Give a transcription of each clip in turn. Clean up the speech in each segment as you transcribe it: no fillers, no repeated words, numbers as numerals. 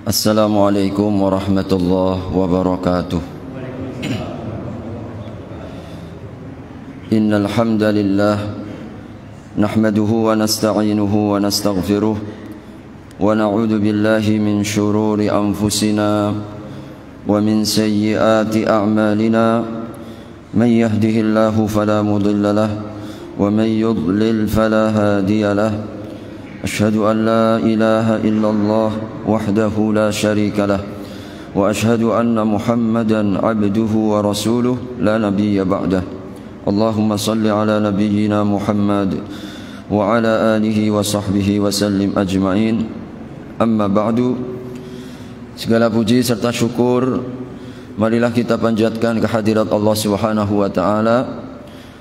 Assalamualaikum warahmatullahi wabarakatuh. Innal hamdalillah nahmaduhu wa nasta'inuhu wa nastaghfiruh wa na'udzu billahi min shururi anfusina wa min sayyiati a'malina. Man yahdihillahu fala mudilla lahu wa man yudlil fala hadiya lahu. أشهد أن لا إله إلا الله وحده لا شريك له وأشهد أن محمدا عبده ورسوله لا نبي بعده. اللهم صل على نبينا محمد وعلى آله وصحبه وسلم أجمعين. أما بعد, segala puji serta syukur marilah kita panjatkan kehadirat Allah Subhanahu wa taala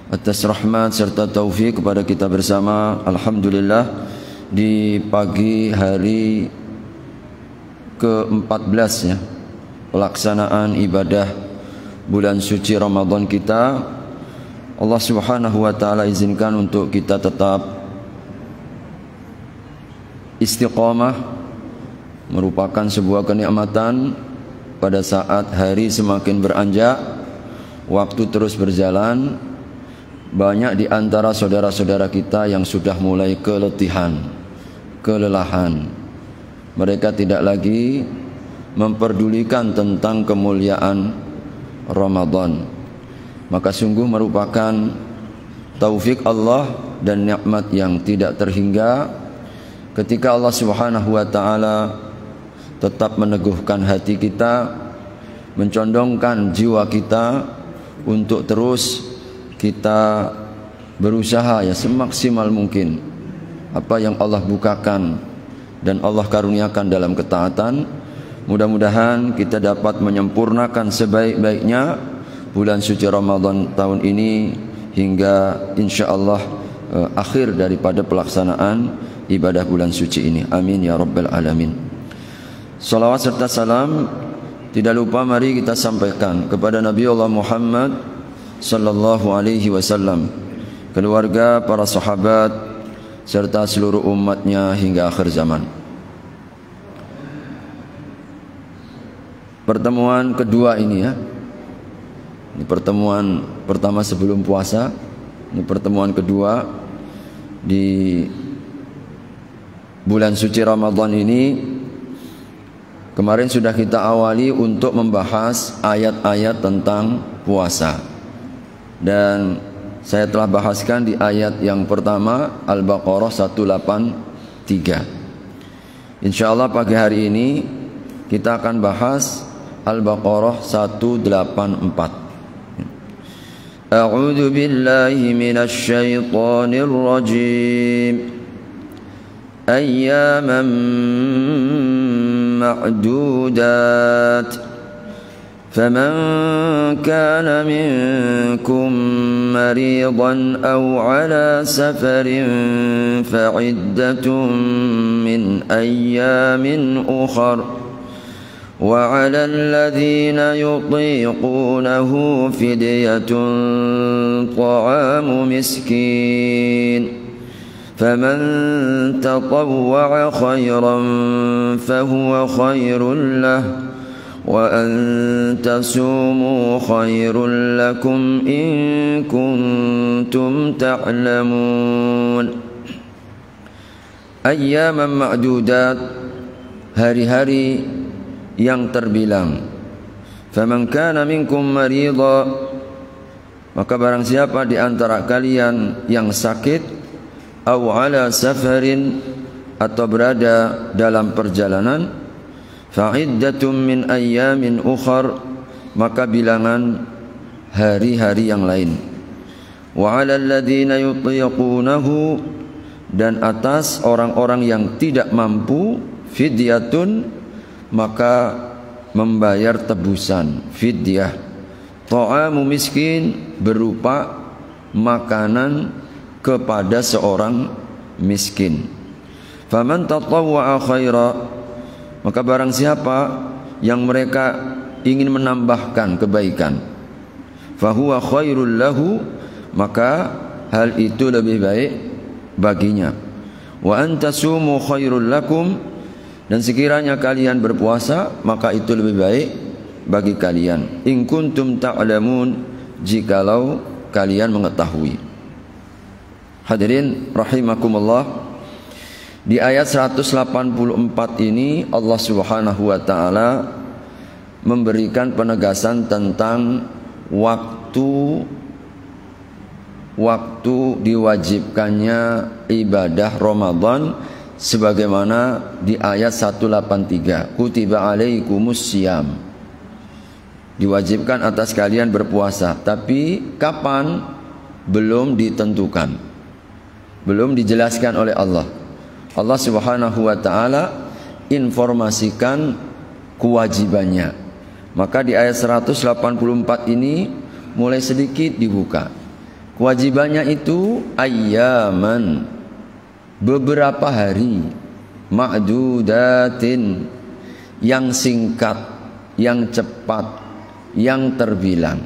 atas rahmat serta taufik kepada kita bersama. Alhamdulillah, di pagi hari ke-14 ya, pelaksanaan ibadah bulan suci Ramadan kita, Allah Subhanahu wa taala izinkan untuk kita tetap istiqamah, merupakan sebuah kenikmatan pada saat hari semakin beranjak, waktu terus berjalan. Banyak di antara saudara-saudara kita yang sudah mulai kelelahan. Mereka tidak lagi memperdulikan tentang kemuliaan Ramadan. Maka sungguh merupakan taufik Allah dan nikmat yang tidak terhingga ketika Allah Subhanahu wa taala tetap meneguhkan hati kita, mencondongkan jiwa kita untuk terus kita berusaha ya semaksimal mungkin apa yang Allah bukakan dan Allah karuniakan dalam ketaatan. Mudah-mudahan kita dapat menyempurnakan sebaik-baiknya bulan suci Ramadan tahun ini hingga insyaallah akhir daripada pelaksanaan ibadah bulan suci ini. Amin ya rabbal alamin. Salawat serta salam tidak lupa mari kita sampaikan kepada Nabi Allah Muhammad sallallahu alaihi wasallam, keluarga, para sahabat serta seluruh umatnya hingga akhir zaman. Pertemuan kedua ini ya, ini pertemuan pertama sebelum puasa, ini pertemuan kedua di bulan suci Ramadan ini. Kemarin sudah kita awali untuk membahas ayat-ayat tentang puasa. Dan saya telah bahaskan di ayat yang pertama Al-Baqarah 183. InsyaAllah pagi hari ini kita akan bahas Al-Baqarah 184. A'udzu billahi minasy syaithanir rajim. Ayyaman ma'dudat. فمن كان منكم مريضا أو على سفر فعدة من أيام أخر وعلى الذين يطيقونه فدية طعام مسكين فمن تطوع خيرا فهو خير له وأن تصوموا خير لكم إن كنتم تعلمون. أياما معدودات, hari-hari yang terbilang. فمن كان منكم مريضا, maka barang siapa di antara kalian yang sakit, أو على سفر, atau berada dalam perjalanan, fa'iddatun min ayyamin ukhar, maka bilangan hari-hari yang lain. Wa 'alal ladzina yutiqunahu, dan atas orang-orang yang tidak mampu, fidyatun, maka membayar tebusan, fidyah. Ta'amu miskin, berupa makanan kepada seorang miskin. Faman tatawwa'a khaira, maka barang siapa yang mereka ingin menambahkan kebaikan, fahuwa khairul lahu, maka hal itu lebih baik baginya. Wa antasumu khairul lakum, Dan sekiranya kalian berpuasa, maka itu lebih baik bagi kalian. In kuntum ta'lamun, jikalau kalian mengetahui. Hadirin rahimakumullah, di ayat 184 ini Allah Subhanahu wa taala memberikan penegasan tentang waktu diwajibkannya ibadah Ramadan, sebagaimana di ayat 183, kutiba alaikumus syiyam, diwajibkan atas kalian berpuasa. Tapi kapan? Belum ditentukan, belum dijelaskan oleh Allah. Allah Subhanahu wa taala informasikan kewajibannya. Maka di ayat 184 ini mulai sedikit dibuka. Kewajibannya itu ayyaman, beberapa hari, ma'dudatin, yang singkat, yang cepat, yang terbilang.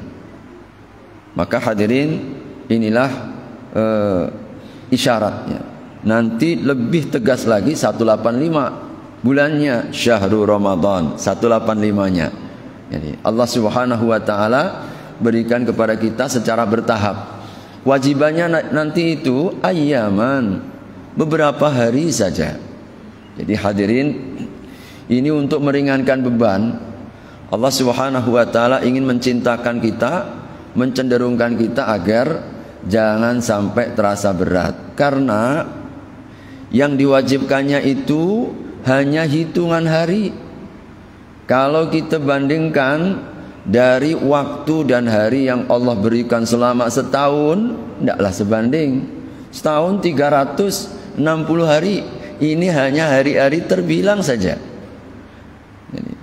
Maka hadirin, inilah isyaratnya. Nanti lebih tegas lagi 185 bulannya, syahrul Ramadan, 185-nya. Jadi Allah Subhanahu wa taala berikan kepada kita secara bertahap. Kewajibannya nanti itu ayyaman, beberapa hari saja. Jadi hadirin, ini untuk meringankan beban. Allah Subhanahu wa taala ingin mencintakan kita, mencenderungkan kita agar jangan sampai terasa berat. Karena yang diwajibkannya itu hanya hitungan hari. Kalau kita bandingkan dari waktu dan hari yang Allah berikan selama setahun, tidaklah sebanding. Setahun 360 hari, ini hanya hari-hari terbilang saja.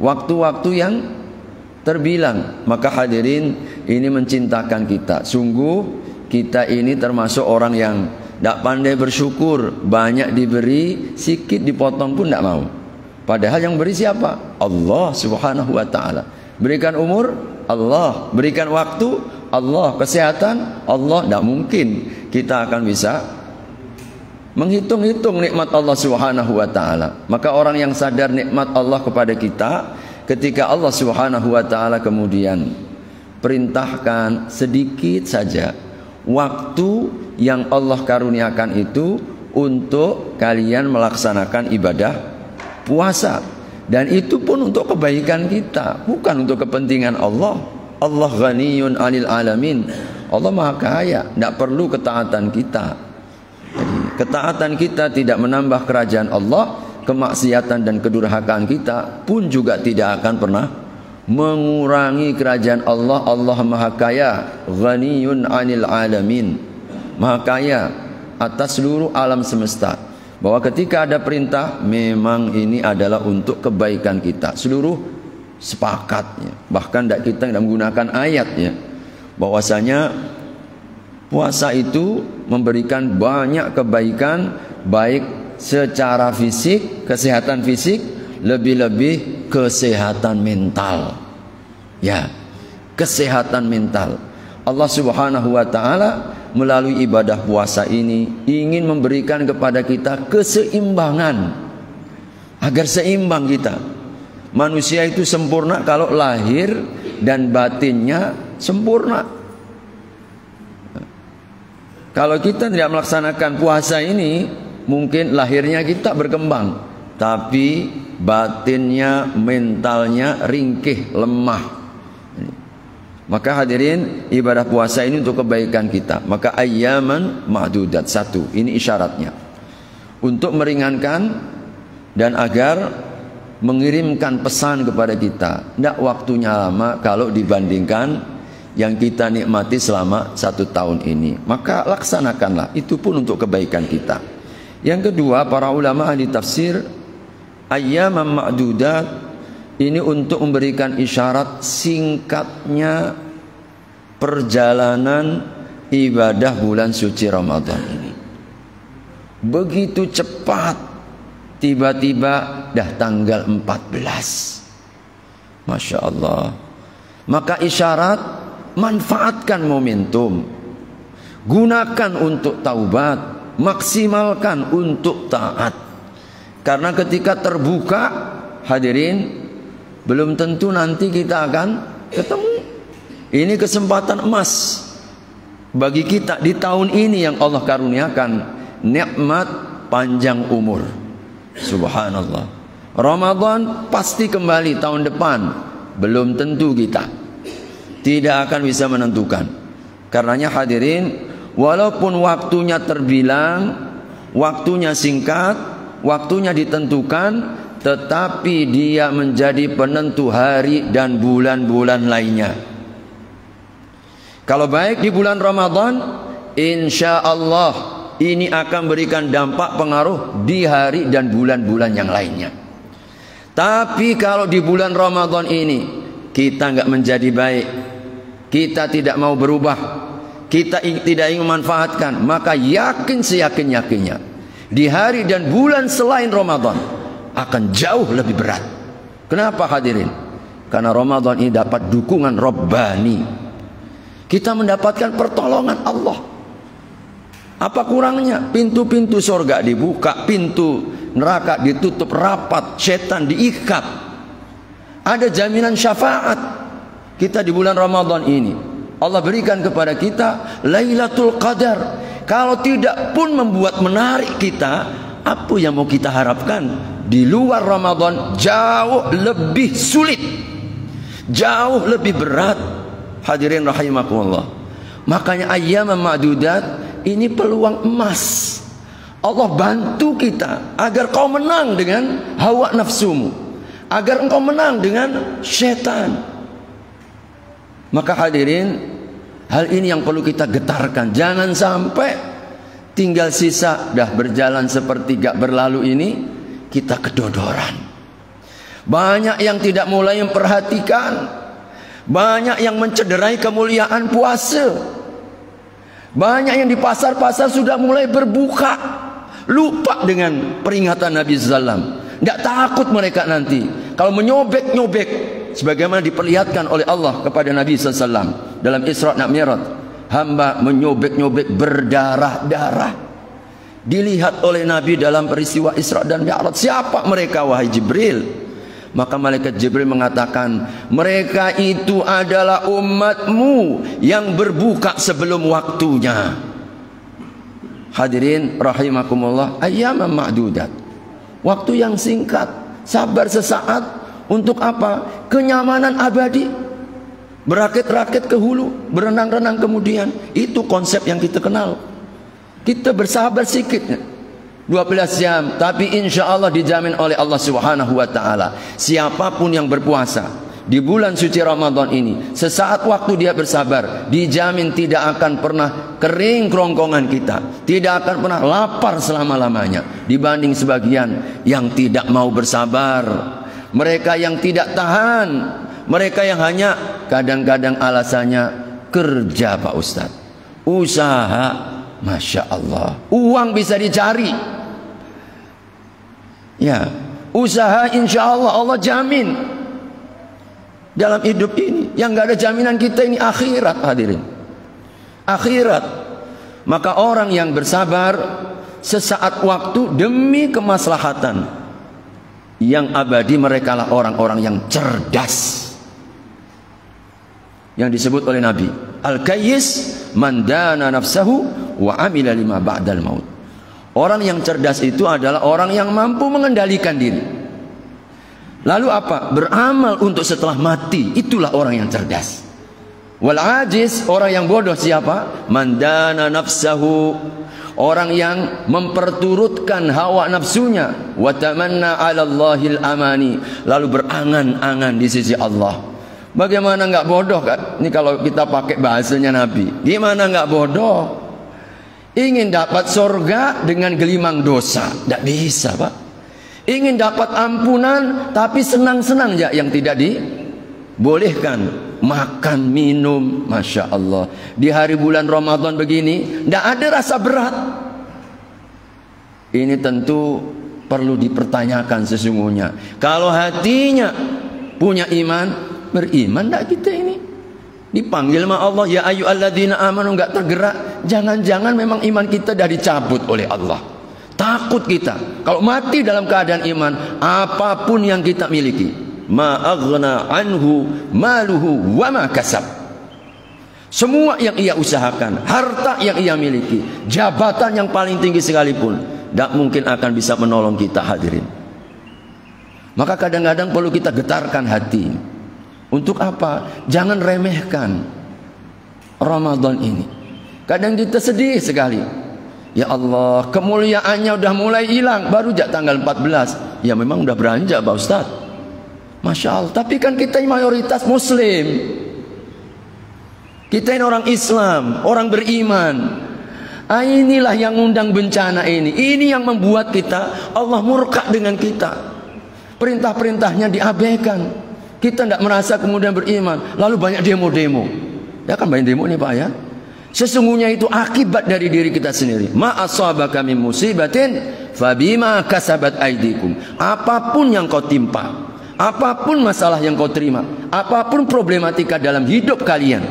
Waktu-waktu yang terbilang. Maka hadirin, ini mencintakan kita. Sungguh kita ini termasuk orang yang tidak pandai bersyukur. Banyak diberi, sedikit dipotong pun tidak mau. Padahal yang beri siapa? Allah Subhanahu wa ta'ala. Berikan umur, Allah. Berikan waktu, Allah. Kesehatan, Allah. Tidak mungkin kita akan bisa menghitung-hitung nikmat Allah Subhanahu wa ta'ala. Maka orang yang sadar nikmat Allah kepada kita, ketika Allah Subhanahu wa ta'ala kemudian perintahkan sedikit saja waktu yang Allah karuniakan itu untuk kalian melaksanakan ibadah puasa. Dan itu pun untuk kebaikan kita, bukan untuk kepentingan Allah. Allah ghaniyun 'anil alamin. Allah Maha Kaya, tidak perlu ketaatan kita. Jadi, ketaatan kita tidak menambah kerajaan Allah, kemaksiatan dan kedurhakaan kita pun juga tidak akan pernah mengurangi kerajaan Allah. Allah Maha Kaya, ghaniyun 'anil alamin. Maha Kaya atas seluruh alam semesta. Bahwa ketika ada perintah, memang ini adalah untuk kebaikan kita. Seluruh sepakatnya. Bahkan kita tidak menggunakan ayatnya. Bahwasanya puasa itu memberikan banyak kebaikan, baik secara fisik, kesehatan fisik, lebih-lebih kesehatan mental. Ya, kesehatan mental. Allah Subhanahu wa ta'ala melalui ibadah puasa ini ingin memberikan kepada kita keseimbangan, agar seimbang kita. Manusia itu sempurna kalau lahir dan batinnya sempurna. Kalau kita tidak melaksanakan puasa ini, mungkin lahirnya kita berkembang, tapi batinnya, mentalnya ringkih, lemah. Maka hadirin, ibadah puasa ini untuk kebaikan kita. Maka ayyaman ma'dudat, satu, ini isyaratnya. Untuk meringankan dan agar mengirimkan pesan kepada kita. Tidak waktunya lama kalau dibandingkan yang kita nikmati selama 1 tahun ini. Maka laksanakanlah, itu pun untuk kebaikan kita. Yang kedua, para ulama ahli tafsir, ayyaman ma'dudat ini untuk memberikan isyarat singkatnya perjalanan ibadah bulan suci Ramadan ini. Begitu cepat, tiba-tiba dah tanggal 14. Masya Allah. Maka isyarat, manfaatkan momentum. Gunakan untuk taubat, maksimalkan untuk taat. Karena ketika terbuka, hadirin, belum tentu nanti kita akan ketemu. Ini kesempatan emas bagi kita di tahun ini yang Allah karuniakan nikmat panjang umur. Subhanallah. Ramadan pasti kembali tahun depan. Belum tentu kita. Tidak akan bisa menentukan. Karenanya hadirin, walaupun waktunya terbilang, waktunya singkat, waktunya ditentukan, tetapi dia menjadi penentu hari dan bulan-bulan lainnya. Kalau baik di bulan Ramadan, insya Allah ini akan berikan dampak pengaruh di hari dan bulan-bulan yang lainnya. Tapi kalau di bulan Ramadan ini kita nggak menjadi baik, kita tidak mau berubah, kita tidak ingin memanfaatkan, maka yakin seyakin-yakinnya di hari dan bulan selain Ramadan akan jauh lebih berat. Kenapa hadirin? Karena Ramadan ini dapat dukungan Rabbani. Kita mendapatkan pertolongan Allah. Apa kurangnya? Pintu-pintu surga dibuka, pintu neraka ditutup rapat, setan diikat. Ada jaminan syafaat kita di bulan Ramadan ini. Allah berikan kepada kita Lailatul Qadar. Kalau tidak pun membuat menarik kita, apa yang mau kita harapkan? Di luar Ramadan jauh lebih sulit, jauh lebih berat. Hadirin rahimakumullah. Makanya ayyaman ma'dudat ini peluang emas. Allah bantu kita agar kau menang dengan hawa nafsumu, agar engkau menang dengan setan. Maka hadirin, hal ini yang perlu kita getarkan. Jangan sampai tinggal sisa dah berjalan sepertiga berlalu ini kita kedodoran. Banyak yang tidak mulai memperhatikan, banyak yang mencederai kemuliaan puasa, banyak yang di pasar-pasar sudah mulai berbuka, lupa dengan peringatan Nabi SAW. Tidak takut mereka nanti kalau menyobek-nyobek, sebagaimana diperlihatkan oleh Allah kepada Nabi SAW dalam Isra dan Mi'raj. Hamba menyobek-nyobek berdarah-darah, dilihat oleh Nabi dalam peristiwa Isra dan Mi'raj. Siapa mereka wahai Jibril? Maka malaikat Jibril mengatakan, mereka itu adalah umatmu yang berbuka sebelum waktunya. Hadirin rahimakumullah, ayyaman ma'dudat, waktu yang singkat, sabar sesaat. Untuk apa? Kenyamanan abadi. Berakit-rakit ke hulu, berenang-renang kemudian. Itu konsep yang kita kenal. Kita bersabar sedikit, 12 jam, tapi insya Allah dijamin oleh Allah Subhanahu wa Ta'ala. Siapapun yang berpuasa di bulan suci Ramadan ini, sesaat waktu dia bersabar, dijamin tidak akan pernah kering kerongkongan kita, tidak akan pernah lapar selama-lamanya. Dibanding sebagian yang tidak mau bersabar, mereka yang tidak tahan, mereka yang hanya kadang-kadang alasannya kerja Pak Ustadz, usaha, Masya Allah, uang bisa dicari. Ya, usaha insya Allah Allah jamin dalam hidup ini. Yang gak ada jaminan kita ini akhirat, hadirin. Akhirat. Maka orang yang bersabar sesaat waktu demi kemaslahatan yang abadi, mereka lah orang-orang yang cerdas. Yang disebut oleh Nabi, Al-Kayyis man dana nafsahu wa amila lima ba'dal maut. Orang yang cerdas itu adalah orang yang mampu mengendalikan diri. Lalu apa? Beramal untuk setelah mati. Itulah orang yang cerdas. Wal ajiz, orang yang bodoh siapa? Mandana nafsahu, orang yang memperturutkan hawa nafsunya. Wa tamanna 'ala Allahil amani, lalu berangan-angan di sisi Allah. Bagaimana nggak bodoh kan? Ini kalau kita pakai bahasanya Nabi. Gimana nggak bodoh? Ingin dapat surga dengan gelimang dosa, tidak bisa Pak. Ingin dapat ampunan tapi senang-senang ya yang tidak dibolehkan. Makan, minum, Masya Allah. Di hari bulan Ramadan begini, tidak ada rasa berat. Ini tentu perlu dipertanyakan sesungguhnya. Kalau hatinya punya iman, beriman tidak kita ini? Dipanggil sama Allah, ya ayyuhalladzina amanu, enggak tergerak. Jangan-jangan memang iman kita dah dicabut oleh Allah. takut kita. Kalau mati dalam keadaan iman, apapun yang kita miliki, ma aghna anhu maluhu wa ma kasab. Semua yang ia usahakan, harta yang ia miliki, jabatan yang paling tinggi sekalipun, tidak mungkin akan bisa menolong kita, hadirin. Maka kadang-kadang perlu kita getarkan hati. Untuk apa? Jangan remehkan Ramadan ini. Kadang kita sedih sekali. Ya Allah, kemuliaannya udah mulai hilang. Baru jak tanggal 14. Ya memang udah beranjak Pak Ustaz. Masya Allah. Tapi kan kita mayoritas Muslim. Kita ini orang Islam, orang beriman. Inilah yang undang bencana ini. Ini yang membuat kita, Allah murka dengan kita. Perintah-perintahnya diabaikan. Kita tidak merasa kemudian beriman. Lalu banyak demo-demo. Ya kan banyak demo nih Pak ya. Sesungguhnya itu akibat dari diri kita sendiri. Ma asabaka min musibatin fabima kasabat aydikum. Apapun yang kau timpa, apapun masalah yang kau terima, apapun problematika dalam hidup kalian,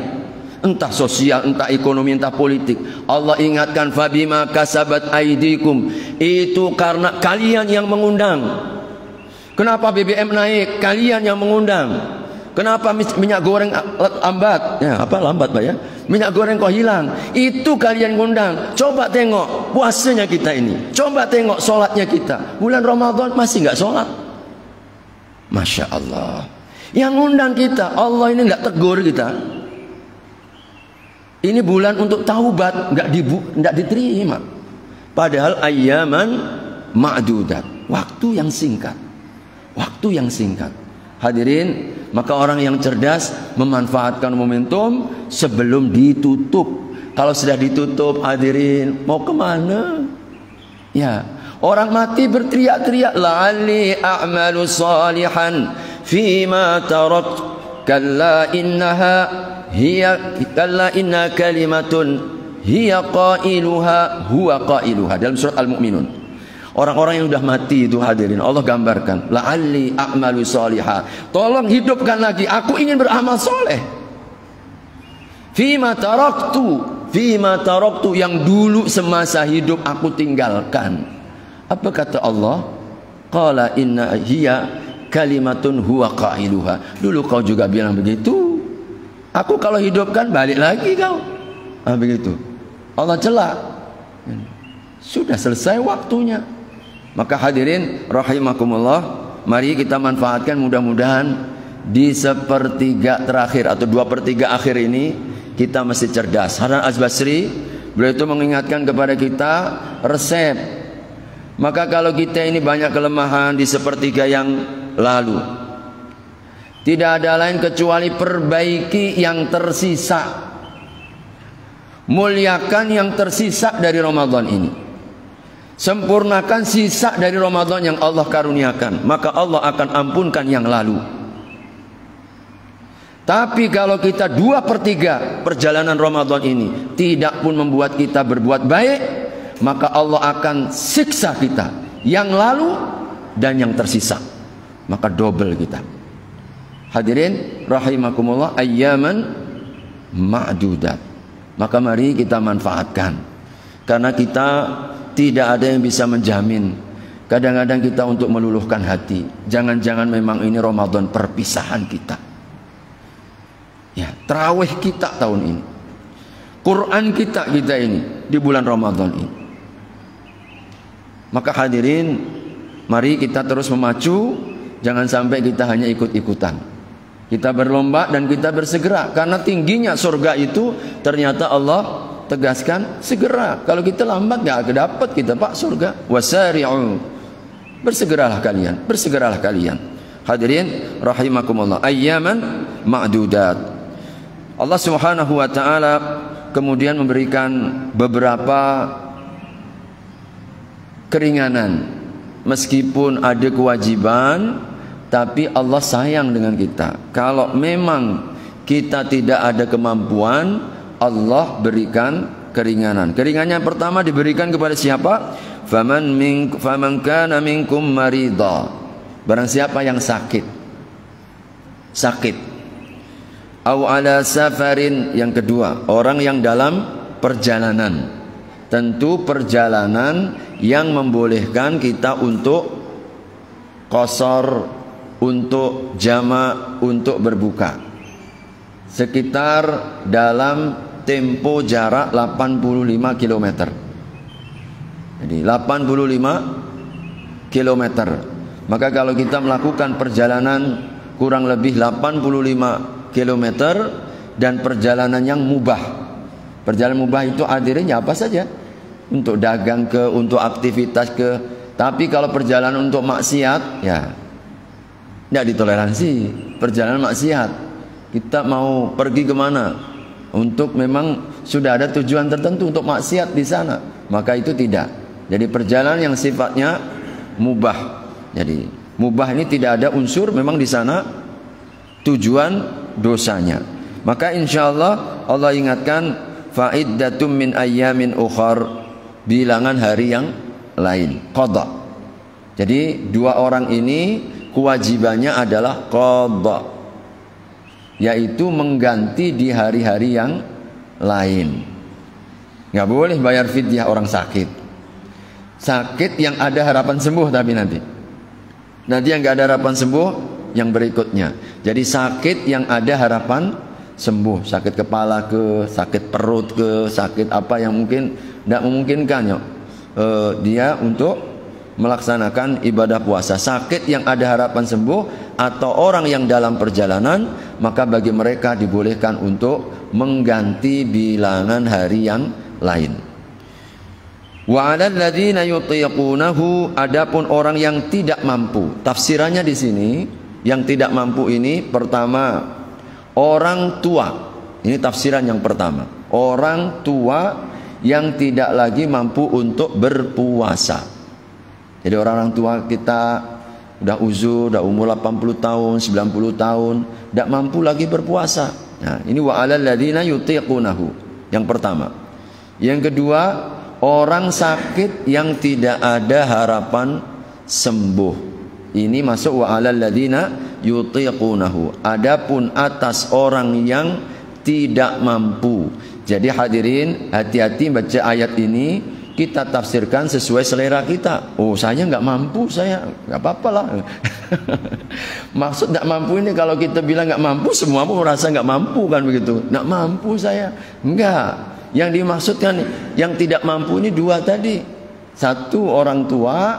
entah sosial, entah ekonomi, entah politik, Allah ingatkan fabima kasabat aydikum. Itu karena kalian yang mengundang. Kenapa BBM naik? Kalian yang mengundang. Kenapa minyak goreng lambat? Ya, apa lambat Pak ya? Minyak goreng kok hilang? Itu kalian ngundang. Coba tengok puasanya kita ini. Coba tengok sholatnya kita. Bulan Ramadan masih nggak sholat. Masya Allah. Yang ngundang kita, Allah ini nggak tegur kita. Ini bulan untuk taubat, nggak diterima. Padahal ayyaman ma'dudat. Waktu yang singkat. Waktu yang singkat. Hadirin, maka orang yang cerdas memanfaatkan momentum sebelum ditutup. Kalau sudah ditutup, hadirin, mau kemana? Ya, orang mati berteriak-teriak, la'alli a'malu salihan fima tarakt kalla innaha hiya kalla inna kalimatun hiya qailuha huwa qailuha, dalam surat Al-Mu'minun. Orang-orang yang sudah mati itu hadirin, Allah gambarkan, la'alli a'malu salihah. Tolong hidupkan lagi, aku ingin beramal soleh. Fima taraktu yang dulu semasa hidup aku tinggalkan. Apa kata Allah? Qala inna hiya kalimatun huwa qailuha. Dulu kau juga bilang begitu. Aku kalau hidupkan balik lagi kau. Begitu. Allah celak. Sudah selesai waktunya. Maka hadirin rahimakumullah, mari kita manfaatkan mudah-mudahan di sepertiga terakhir atau 2/3 akhir ini kita mesti cerdas. Hasan Al-Basri beliau itu mengingatkan kepada kita resep. Maka kalau kita ini banyak kelemahan di sepertiga yang lalu, tidak ada lain kecuali perbaiki yang tersisa. Muliakan yang tersisa dari Ramadan ini. Sempurnakan sisa dari Ramadan yang Allah karuniakan, maka Allah akan ampunkan yang lalu. Tapi kalau kita 2/3 perjalanan Ramadan ini tidak pun membuat kita berbuat baik, maka Allah akan siksa kita yang lalu dan yang tersisa. Maka double kita. Hadirin rahimakumullah, ayyaman ma'dudat. Maka mari kita manfaatkan. Karena kita tidak ada yang bisa menjamin. Kadang-kadang kita untuk meluluhkan hati. Jangan-jangan memang ini Ramadan perpisahan kita. Ya, tarawih kita tahun ini. Quran kita ini di bulan Ramadan ini. Maka hadirin, mari kita terus memacu. Jangan sampai kita hanya ikut-ikutan. Kita berlomba dan kita bersegera. Karena tingginya surga itu ternyata Allah tegaskan segera. Kalau kita lambat gak dapat kita Pak surga. Wasari'u. Bersegeralah kalian. Bersegeralah kalian. Hadirin rahimakumullah. Ayyaman ma'dudat. Allah Subhanahu wa taala kemudian memberikan beberapa keringanan. Meskipun ada kewajiban, tapi Allah sayang dengan kita. Kalau memang kita tidak ada kemampuan, Allah berikan keringanan. Keringanan yang pertama diberikan kepada siapa? Faman kana minkum marida. Barang siapa yang sakit. Au ala safarin, yang kedua, orang yang dalam perjalanan. Tentu perjalanan yang membolehkan kita untuk qasar, untuk jama', untuk berbuka. Sekitar dalam tempo jarak 85 km. Jadi 85 km. Maka kalau kita melakukan perjalanan kurang lebih 85 km dan perjalanan yang mubah. Perjalanan mubah itu artinya apa saja? Untuk dagang ke, untuk aktivitas ke. Tapi kalau perjalanan untuk maksiat, ya tidak ditoleransi. Perjalanan maksiat, kita mau pergi kemana? Untuk memang sudah ada tujuan tertentu untuk maksiat di sana, maka itu tidak. Jadi perjalanan yang sifatnya mubah. Jadi mubah ini tidak ada unsur memang di sana tujuan dosanya. Maka insyaallah Allah ingatkan fa'iddatum min ayyamin ukhar, bilangan hari yang lain, qada. Jadi dua orang ini kewajibannya adalah qada, yaitu mengganti di hari-hari yang lain. Nggak boleh bayar fidyah orang sakit. Sakit yang ada harapan sembuh, tapi nanti yang nggak ada harapan sembuh yang berikutnya. Jadi sakit yang ada harapan sembuh, sakit kepala ke, sakit perut ke, sakit apa yang mungkin tidak memungkinkan ya, dia untuk melaksanakan ibadah puasa. Sakit yang ada harapan sembuh atau orang yang dalam perjalanan, maka bagi mereka dibolehkan untuk mengganti bilangan hari yang lain. Wa 'alal ladzina yutiqunahu, adapun orang yang tidak mampu. Tafsirannya di sini, yang tidak mampu ini pertama orang tua. Ini tafsiran yang pertama. Orang tua yang tidak lagi mampu untuk berpuasa. Jadi orang tua kita udah uzur, udah umur 80 tahun, 90 tahun, tidak mampu lagi berpuasa. Nah, ini wa 'alal ladzina yutiqunahu. Yang pertama. Yang kedua, orang sakit yang tidak ada harapan sembuh. Ini masuk wa 'alal ladzina yutiqunahu. Adapun atas orang yang tidak mampu. Jadi hadirin, hati-hati baca ayat ini, kita tafsirkan sesuai selera kita. Oh, saya nggak mampu, saya nggak apa-apa lah. Maksud nggak mampu ini, kalau kita bilang nggak mampu, semua pun merasa nggak mampu kan begitu. Nggak mampu saya, enggak. Yang dimaksudkan yang tidak mampu ini dua tadi. Satu, orang tua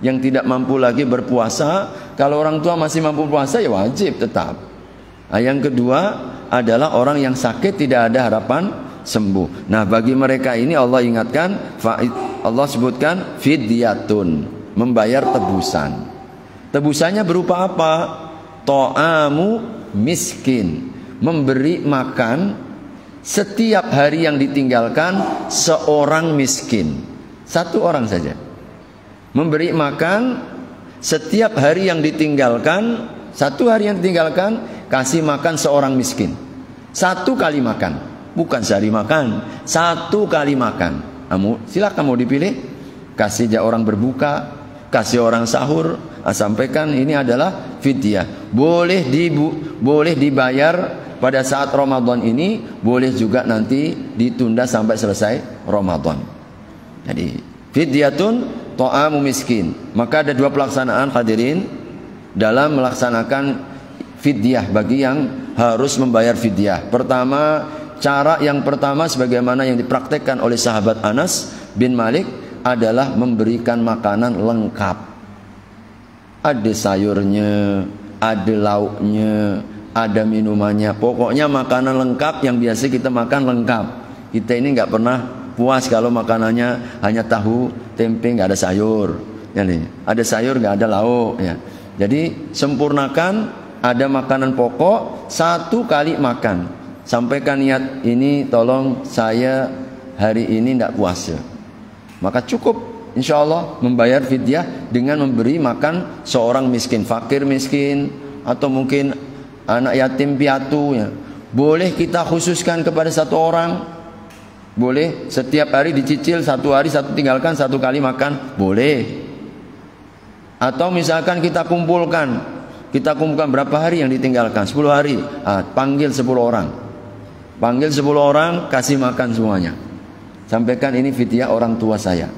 yang tidak mampu lagi berpuasa. Kalau orang tua masih mampu puasa ya wajib tetap. Nah, yang kedua adalah orang yang sakit tidak ada harapan sembuh. Nah, bagi mereka ini Allah ingatkan, Allah sebutkan fidyatun, membayar tebusan. Tebusannya berupa apa? Ta'amu miskin, memberi makan setiap hari yang ditinggalkan seorang miskin. Satu orang saja. Memberi makan setiap hari yang ditinggalkan, satu hari yang ditinggalkan, kasih makan seorang miskin. Satu kali makan, bukan sehari makan, satu kali makan. Silakan mau dipilih, kasih orang berbuka, kasih orang sahur. Sampaikan ini adalah fidyah. Boleh dibayar pada saat Ramadan ini, boleh juga nanti ditunda sampai selesai Ramadan. Jadi fidyatun ta'amu miskin. Maka ada dua pelaksanaan hadirin dalam melaksanakan fidyah bagi yang harus membayar fidyah. Pertama, cara yang pertama sebagaimana yang dipraktekkan oleh sahabat Anas bin Malik adalah memberikan makanan lengkap. Ada sayurnya, ada lauknya, ada minumannya, pokoknya makanan lengkap yang biasa kita makan lengkap. Kita ini nggak pernah puas kalau makanannya hanya tahu, tempe, nggak ada sayur. Ya, nih, ada sayur nggak ada lauk. Ya. Jadi sempurnakan, ada makanan pokok, satu kali makan. Sampaikan niat ini, tolong saya hari ini tidak puasa. Maka cukup, insya Allah membayar fidyah dengan memberi makan seorang miskin, fakir miskin, atau mungkin anak yatim piatu ya. Boleh kita khususkan kepada satu orang. Boleh setiap hari dicicil, satu hari satu tinggalkan, satu kali makan, boleh. Atau misalkan kita kumpulkan berapa hari yang ditinggalkan, 10 hari, panggil 10 orang. Panggil 10 orang, kasih makan semuanya. Sampaikan ini fidyah orang tua saya.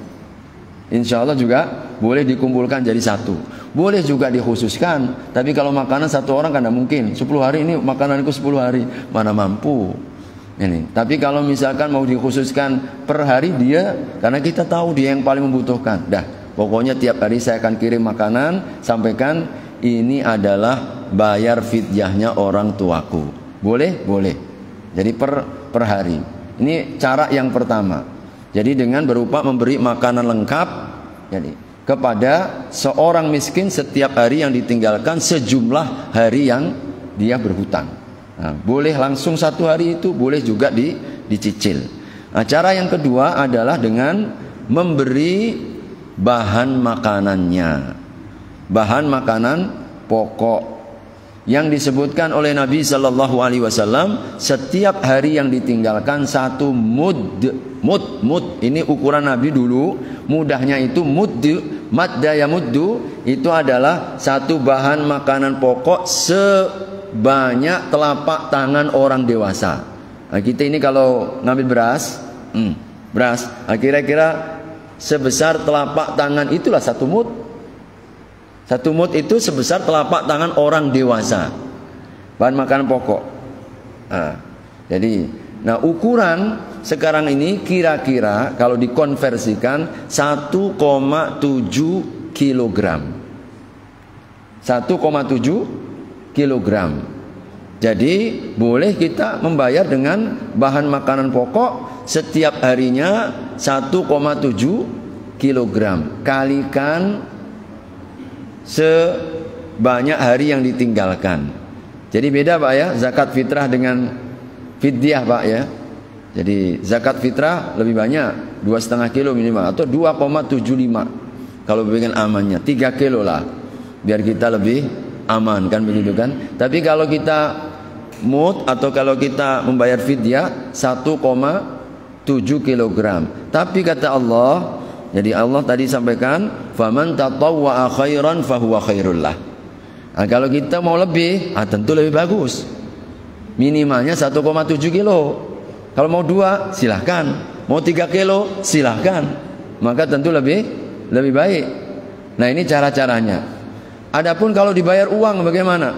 Insya Allah juga boleh dikumpulkan jadi satu. Boleh juga dikhususkan. Tapi kalau makanan satu orang kan tidak mungkin. 10 hari ini makananku 10 hari. Mana mampu. Ini. Tapi kalau misalkan mau dikhususkan per hari dia, karena kita tahu dia yang paling membutuhkan. Dah, pokoknya tiap hari saya akan kirim makanan. Sampaikan ini adalah bayar fidyahnya orang tuaku. Boleh? Boleh. Jadi per hari. Ini cara yang pertama. Jadi dengan berupa memberi makanan lengkap jadi kepada seorang miskin setiap hari yang ditinggalkan sejumlah hari yang dia berhutang. Nah, boleh langsung satu hari itu, boleh juga dicicil. Nah, cara yang kedua adalah dengan memberi bahan makanannya, bahan makanan pokok yang disebutkan oleh Nabi Sallallahu Alaihi Wasallam, setiap hari yang ditinggalkan satu mud. Ini ukuran Nabi dulu, mudahnya itu mud, madda ya muddu, itu adalah satu bahan makanan pokok sebanyak telapak tangan orang dewasa. Nah, kita ini kalau ngambil beras, kira-kira sebesar telapak tangan itulah satu mud. Satu mud itu sebesar telapak tangan orang dewasa. Bahan makanan pokok. Nah, ukuran sekarang ini kira-kira kalau dikonversikan 1,7 kilogram. 1,7 kilogram. Jadi boleh kita membayar dengan bahan makanan pokok setiap harinya 1,7 kilogram. Kalikan sebanyak hari yang ditinggalkan. Jadi beda Pak ya, zakat fitrah dengan fidyah Pak ya. Jadi zakat fitrah lebih banyak, 2,5 kilo minimal, atau 2,75 kalau bikin amannya, 3 kilo lah biar kita lebih aman kan begitu kan. Tapi kalau kita mut atau kalau kita membayar fidyah 1,7 kilogram. Tapi kata Allah, jadi Allah tadi sampaikan, faman tatawwa'a khairan fahuwa khairul lah. Nah, kalau kita mau lebih, tentu lebih bagus. Minimalnya 1,7 kilo. Kalau mau 2, silahkan. Mau 3 kilo, silahkan. Maka tentu lebih baik. Nah, ini cara-caranya. Adapun kalau dibayar uang bagaimana?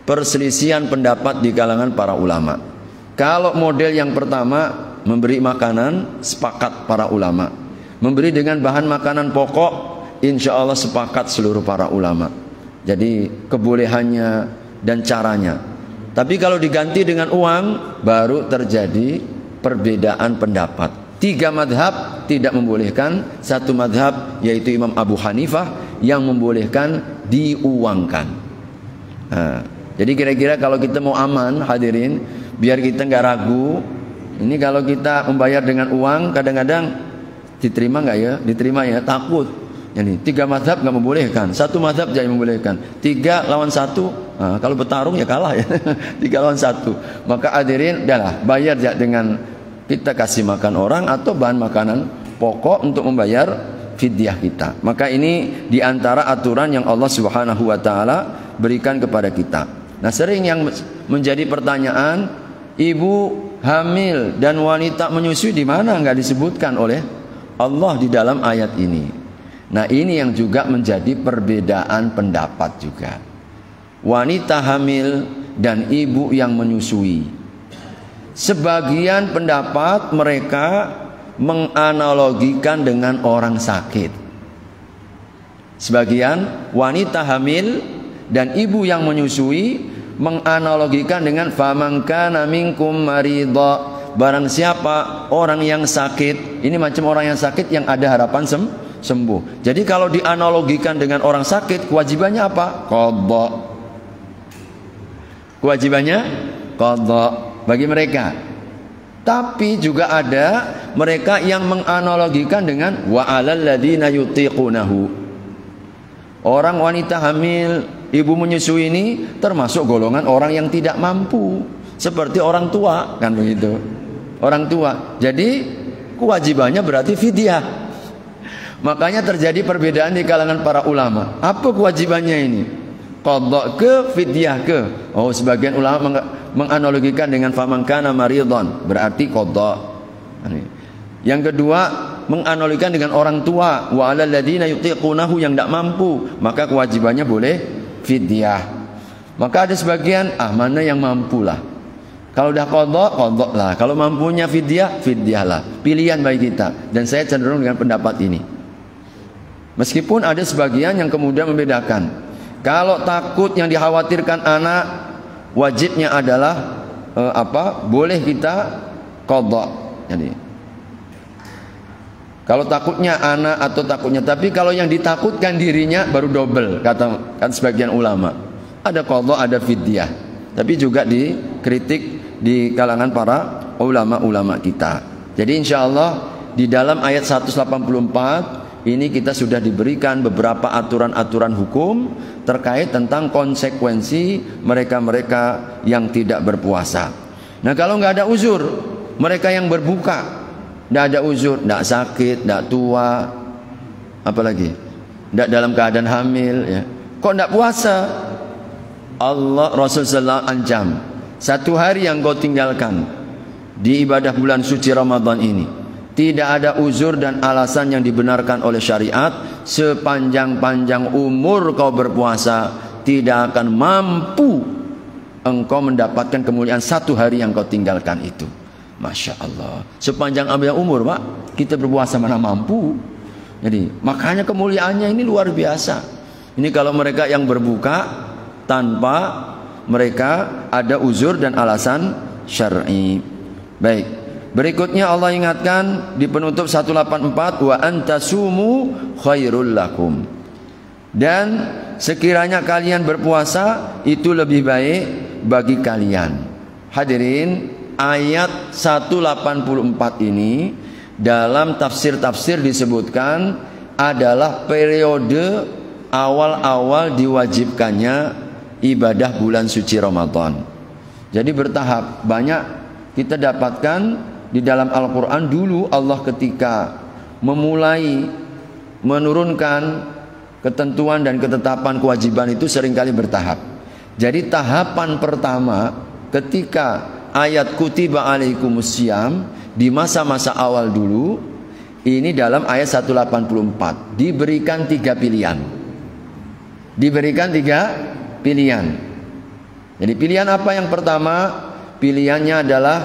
Perselisihan pendapat di kalangan para ulama. Kalau model yang pertama memberi makanan, sepakat para ulama. Memberi dengan bahan makanan pokok, insya Allah sepakat seluruh para ulama. Jadi kebolehannya dan caranya. Tapi kalau diganti dengan uang, baru terjadi perbedaan pendapat. 3 madhab tidak membolehkan, 1 madhab yaitu Imam Abu Hanifah yang membolehkan diuangkan. Nah, jadi kira-kira kalau kita mau aman hadirin, biar kita nggak ragu, ini kalau kita membayar dengan uang kadang-kadang diterima nggak ya? Diterima ya, takut. Jadi 3 madhab nggak membolehkan, 1 madhab jangan membolehkan. 3 lawan 1, kalau bertarung ya kalah ya. 3 lawan 1. Maka hadirin, udahlah bayar ya dengan kita kasih makan orang atau bahan makanan pokok untuk membayar fidyah kita. Maka ini diantara aturan yang Allah Subhanahu Wa Taala berikan kepada kita. Nah, sering yang menjadi pertanyaan, ibu hamil dan wanita menyusui di mana nggak disebutkan oleh Allah di dalam ayat ini. Nah, ini yang juga menjadi perbedaan pendapat juga. Wanita hamil dan ibu yang menyusui. Sebagian pendapat mereka menganalogikan dengan orang sakit. Sebagian wanita hamil dan ibu yang menyusui menganalogikan dengan faman kana minkum maridha. Barang siapa orang yang sakit, ini macam orang yang sakit yang ada harapan sembuh. Jadi kalau dianalogikan dengan orang sakit, kewajibannya apa? Qadha. Kewajibannya qadha bagi mereka. Tapi juga ada mereka yang menganalogikan dengan wa 'alal ladzina yutiqunahu. Orang wanita hamil, ibu menyusui ini termasuk golongan orang yang tidak mampu, seperti orang tua kan begitu. Orang tua. Jadi kewajibannya berarti fidyah. Makanya terjadi perbedaan di kalangan para ulama. Apa kewajibannya ini? Qadha ke fidyah ke? Oh, sebagian ulama menganalogikan dengan faman kana maridhan, berarti qadha. Yang kedua, menganalogikan dengan orang tua, wa 'alal ladzina yutiqunahu, yang tidak mampu, maka kewajibannya boleh fidyah. Maka ada sebagian, mana yang mampu lah. Kalau udah qadha lah. Kalau mampunya fidyah, fidyah lah. Pilihan bagi kita. Dan saya cenderung dengan pendapat ini. Meskipun ada sebagian yang kemudian membedakan. Kalau takut yang dikhawatirkan anak, wajibnya adalah boleh kita qadha. Jadi kalau takutnya anak atau takutnya, tapi kalau yang ditakutkan dirinya baru double, kata sebagian ulama. Ada qadha, ada fidyah. Tapi juga dikritik di kalangan para ulama-ulama kita. Jadi insya Allah di dalam ayat 184 ini kita sudah diberikan beberapa aturan-aturan hukum terkait tentang konsekuensi mereka-mereka yang tidak berpuasa. Nah, kalau nggak ada uzur, mereka yang berbuka, nggak ada uzur, nggak sakit, nggak tua, apalagi nggak dalam keadaan hamil, ya, kok nggak puasa? Allah Rasulullah ancam, satu hari yang kau tinggalkan di ibadah bulan suci Ramadan ini, tidak ada uzur dan alasan yang dibenarkan oleh syariat, sepanjang-panjang umur kau berpuasa, tidak akan mampu engkau mendapatkan kemuliaan satu hari yang kau tinggalkan itu. Masya Allah, sepanjang umur Pak, kita berpuasa mana mampu. Jadi makanya kemuliaannya ini luar biasa. Ini kalau mereka yang berbuka tanpa mereka ada uzur dan alasan syar'i. Baik, berikutnya Allah ingatkan di penutup 184, wa antasumu khairul lakum, dan sekiranya kalian berpuasa itu lebih baik bagi kalian. Hadirin, ayat 184 ini dalam tafsir-tafsir disebutkan adalah periode awal-awal diwajibkannya ibadah bulan suci Ramadan. Jadi bertahap. Banyak kita dapatkan di dalam Al-Quran. Dulu Allah ketika memulai menurunkan ketentuan dan ketetapan kewajiban itu seringkali bertahap. Jadi tahapan pertama ketika ayat kutiba alaikumusiyam di masa-masa awal dulu, ini dalam ayat 184 diberikan 3 pilihan. Diberikan 3 pilihan. Jadi pilihan apa yang pertama? Pilihannya adalah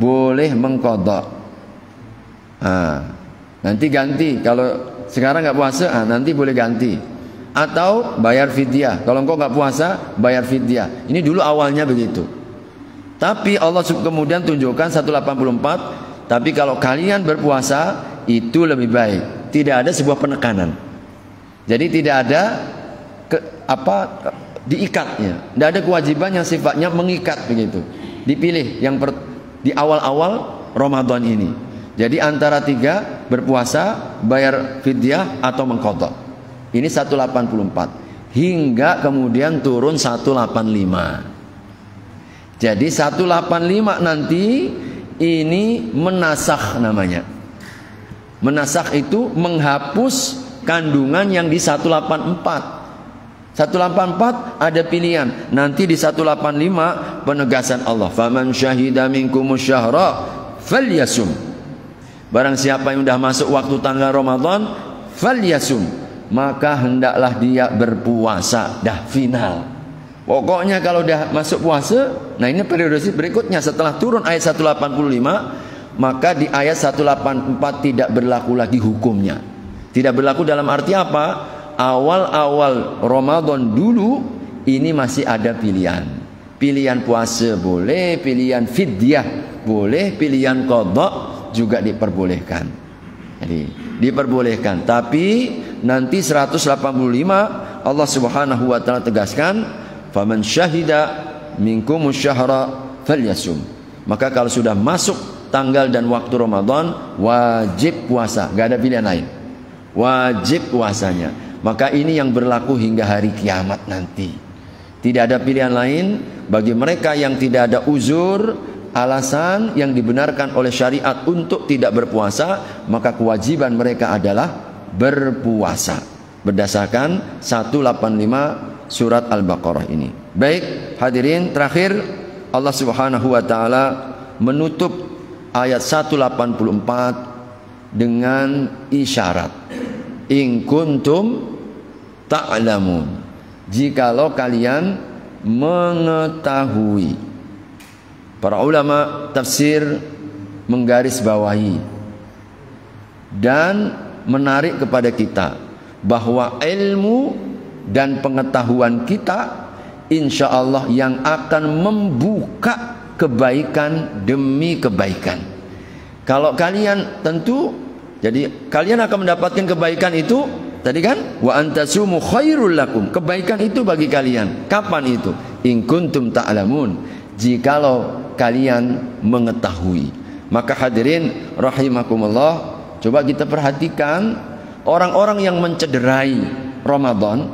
boleh mengqadha. Nanti ganti. Kalau sekarang nggak puasa, nanti boleh ganti. Atau bayar fidyah. Kalau engkau nggak puasa, bayar fidyah. Ini dulu awalnya begitu. Tapi Allah kemudian tunjukkan 184. Tapi kalau kalian berpuasa itu lebih baik. Tidak ada sebuah penekanan. Jadi tidak ada diikatnya, tidak ada kewajiban yang sifatnya mengikat begitu. Dipilih yang di awal-awal Ramadan ini. Jadi antara 3, berpuasa, bayar fidyah atau mengqadha. Ini 184 hingga kemudian turun 185. Jadi 185 nanti ini menasakh namanya. Menasakh itu menghapus kandungan yang di 184. 184 ada pilihan. Nanti di 185 penegasan Allah. Faman syahida minkumus syahra falyasum. Barang siapa yang sudah masuk waktu tanggal Ramadan, falyasum, maka hendaklah dia berpuasa. Dah final. Pokoknya kalau dah masuk puasa, nah ini periode berikutnya setelah turun ayat 185, maka di ayat 184 tidak berlaku lagi hukumnya. Tidak berlaku dalam arti apa? Awal-awal Ramadan dulu ini masih ada pilihan. Pilihan puasa boleh, pilihan fidyah boleh, pilihan qadha juga diperbolehkan. Jadi diperbolehkan. Tapi nanti 185 Allah Subhanahu wa taala tegaskan, faman syahida minkumus syahra falyasum. Maka kalau sudah masuk tanggal dan waktu Ramadan, wajib puasa, enggak ada pilihan lain. Wajib puasanya. Maka ini yang berlaku hingga hari kiamat nanti. Tidak ada pilihan lain bagi mereka yang tidak ada uzur, alasan yang dibenarkan oleh syariat untuk tidak berpuasa, maka kewajiban mereka adalah berpuasa. Berdasarkan 185 surat Al-Baqarah ini. Baik, hadirin, terakhir Allah Subhanahu wa taala menutup ayat 184 dengan isyarat. In kuntum ta'lamun, jikalau kalian mengetahui. Para ulama tafsir menggarisbawahi dan menarik kepada kita bahwa ilmu dan pengetahuan kita insya Allah yang akan membuka kebaikan demi kebaikan. Kalau kalian tentu, jadi kalian akan mendapatkan kebaikan itu tadi kan, wa antasumu khairul lakum, kebaikan itu bagi kalian. Kapan itu? In kuntum ta'lamun, jikalau kalian mengetahui. Maka hadirin rahimakumullah, coba kita perhatikan orang-orang yang mencederai Ramadan,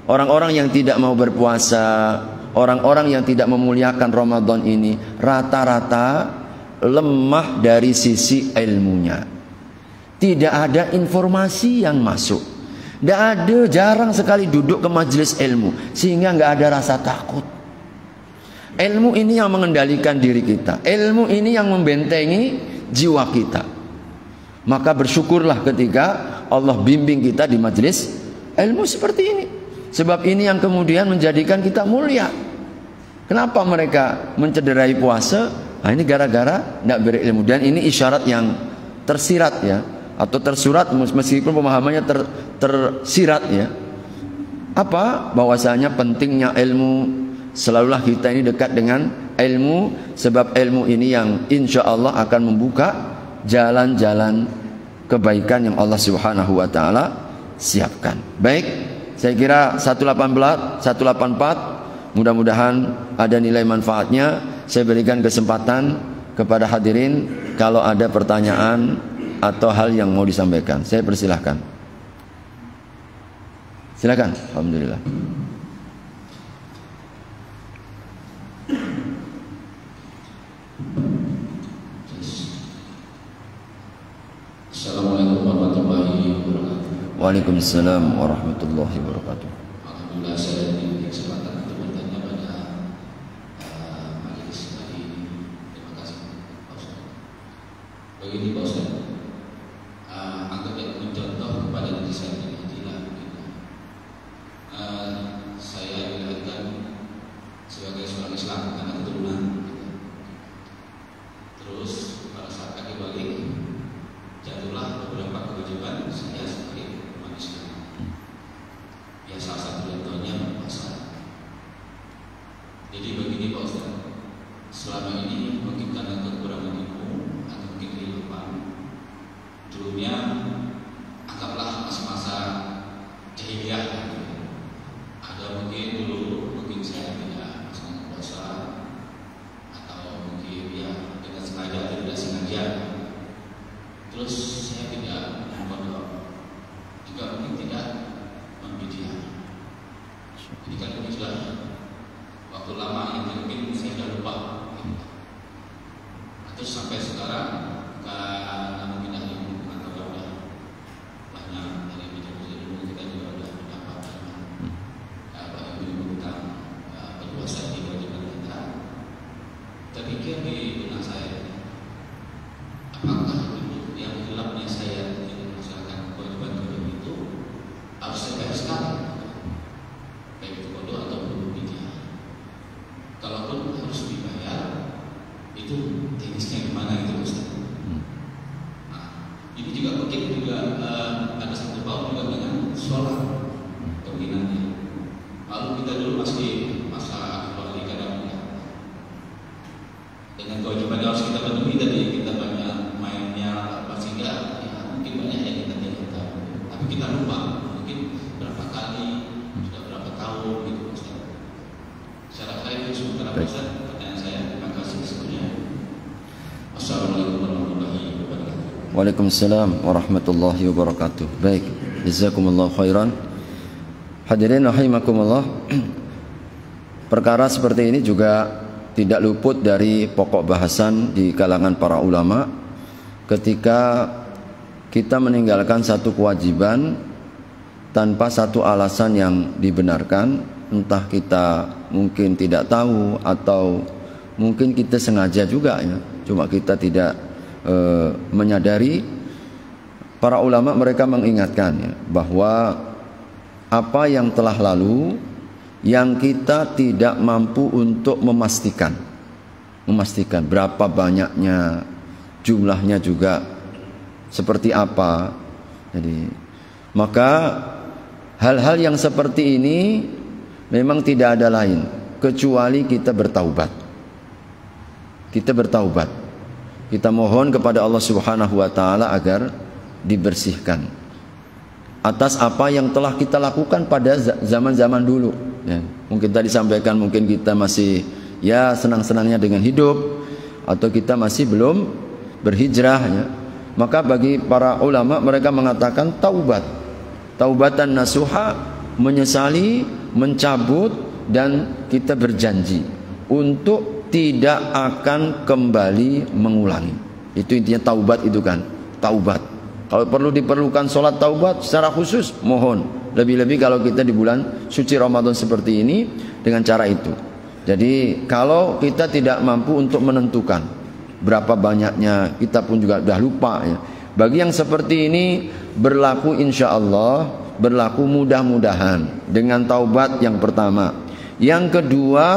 orang-orang yang tidak mau berpuasa, orang-orang yang tidak memuliakan Ramadan ini rata-rata lemah dari sisi ilmunya. Tidak ada informasi yang masuk. Tidak ada, jarang sekali duduk ke majelis ilmu, sehingga nggak ada rasa takut. Ilmu ini yang mengendalikan diri kita. Ilmu ini yang membentengi jiwa kita. Maka bersyukurlah ketika Allah bimbing kita di majelis ilmu seperti ini. Sebab ini yang kemudian menjadikan kita mulia. Kenapa mereka mencederai puasa? Nah, ini gara-gara tidak berilmu. Dan ini isyarat yang tersirat ya, atau tersurat, meskipun pemahamannya tersirat ya. Apa? Bahwasanya pentingnya ilmu. Selalulah kita ini dekat dengan ilmu, sebab ilmu ini yang insya Allah akan membuka jalan-jalan kebaikan yang Allah Subhanahu wa taala siapkan. Baik, saya kira 184 mudah-mudahan ada nilai manfaatnya. Saya berikan kesempatan kepada hadirin kalau ada pertanyaan atau hal yang mau disampaikan. Saya persilahkan. Silakan. Alhamdulillah. Assalamualaikum warahmatullahi wabarakatuh. Waalaikumsalam warahmatullahi wabarakatuh. Alhamdulillah saya diberi kesempatan untuk bertanya pada majelis hari ini. Terima kasih Pak Ustaz. Begini Pak Ustaz, anggap yang mencontoh kepada diri saya inilah begini. Saya dilahirkan sebagai seorang Islam, anak keturunan. Terus pada saat kaki balik jatuhlah beberapa kewajiban saya sebagai umat Islam. Ya salah satu contohnya berpuasa. Jadi begini Pak Ustaz, selama ini mungkin karena kekurangan ilmu atau mungkin kehidupan dulunya anggaplah masa-masa jahiliyah. Ada mungkin dulu mungkin saya tidak melaksanakan puasa, atau mungkin ya dengan sengaja atau tidak sengaja. Terus saya tidak membodoh, juga mungkin tidak membidiah. Jadi kan ini sudah waktu lama yang mungkin saya sudah lupa. Terus sampai sekarang karena mungkin ada yang atau sudah banyak dari media-media dulu kita juga sudah mendapatkan apa yang tentang berpuasa di kewajiban kita. Terpikir di benak saya, apakah yang gelapnya saya tidak melaksanakan kewajiban itu harus saya bayar sekarang, baik itu bodoh ataupun tidak. Kalaupun harus dibayar, itu teknisnya gimana itu Ustaz? Nah, ini juga mungkin juga ada satu paut juga dengan sholat kemungkinannya. Lalu kita dulu masih masa keluarga kadang dengan kewajiban harus kita penuhi tadi, kita banyak mainnya apa sehingga ya, mungkin banyak yang kita tidak tahu, tapi kita lupa mungkin berapa kali sudah berapa tahun gitu Ustaz. Secara kaya itu sementara Ustaz, pertanyaan saya. Terima kasih sebelumnya. Wassalamualaikum warahmatullahi wabarakatuh. Waalaikumsalam warahmatullahi wabarakatuh. Baik, jazakumullah khairan. Hadirin rahimakumullah. Perkara seperti ini juga tidak luput dari pokok bahasan di kalangan para ulama. Ketika kita meninggalkan satu kewajiban tanpa satu alasan yang dibenarkan, entah kita mungkin tidak tahu atau mungkin kita sengaja juga ya, cuma kita tidak menyadari, para ulama mereka mengingatkan ya, bahwa apa yang telah lalu yang kita tidak mampu untuk memastikan berapa banyaknya, jumlahnya juga seperti apa. Jadi maka hal-hal yang seperti ini memang tidak ada lain kecuali kita bertaubat. Kita mohon kepada Allah Subhanahu wa taala agar dibersihkan atas apa yang telah kita lakukan pada zaman-zaman dulu ya. Mungkin tadi sampaikan, mungkin kita masih ya senang-senangnya dengan hidup, atau kita masih belum berhijrah ya. Maka bagi para ulama mereka mengatakan taubatan nasuha, menyesali, mencabut, dan kita berjanji untuk tidak akan kembali mengulangi. Itu intinya taubat itu kan, taubat. Kalau perlu diperlukan sholat taubat secara khusus, mohon. Lebih-lebih kalau kita di bulan suci Ramadan seperti ini dengan cara itu. Jadi kalau kita tidak mampu untuk menentukan berapa banyaknya, kita pun juga sudah lupa ya. Bagi yang seperti ini berlaku insya Allah, berlaku mudah-mudahan dengan taubat yang pertama. Yang kedua,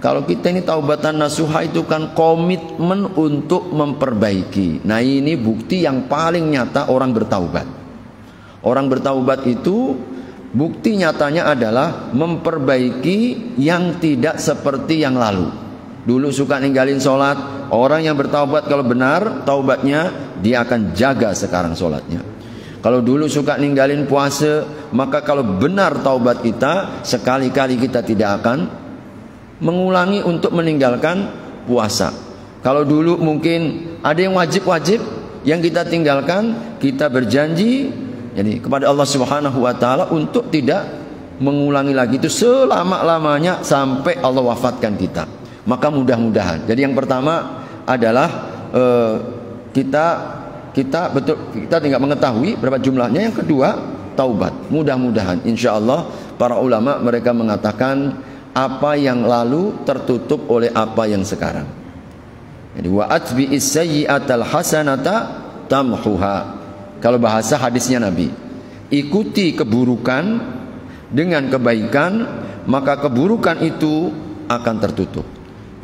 kalau kita ini taubatan nasuha itu kan komitmen untuk memperbaiki. Nah ini bukti yang paling nyata orang bertaubat. Orang bertaubat itu bukti nyatanya adalah memperbaiki yang tidak seperti yang lalu. Dulu suka ninggalin sholat, orang yang bertaubat kalau benar taubatnya, dia akan jaga sekarang sholatnya. Kalau dulu suka ninggalin puasa, maka kalau benar taubat kita, sekali-kali kita tidak akan mengulangi untuk meninggalkan puasa. Kalau dulu mungkin ada yang wajib-wajib yang kita tinggalkan, kita berjanji jadi kepada Allah Subhanahu wa taala untuk tidak mengulangi lagi itu selama-lamanya sampai Allah wafatkan kita. Maka mudah-mudahan. Jadi yang pertama adalah kita tidak mengetahui berapa jumlahnya. Yang kedua, taubat. Mudah-mudahan insyaallah para ulama mereka mengatakan apa yang lalu tertutup oleh apa yang sekarang. Jadi wa atbi'is sayyi'atal hasanata tamhuha. Kalau bahasa hadisnya Nabi, ikuti keburukan dengan kebaikan, maka keburukan itu akan tertutup.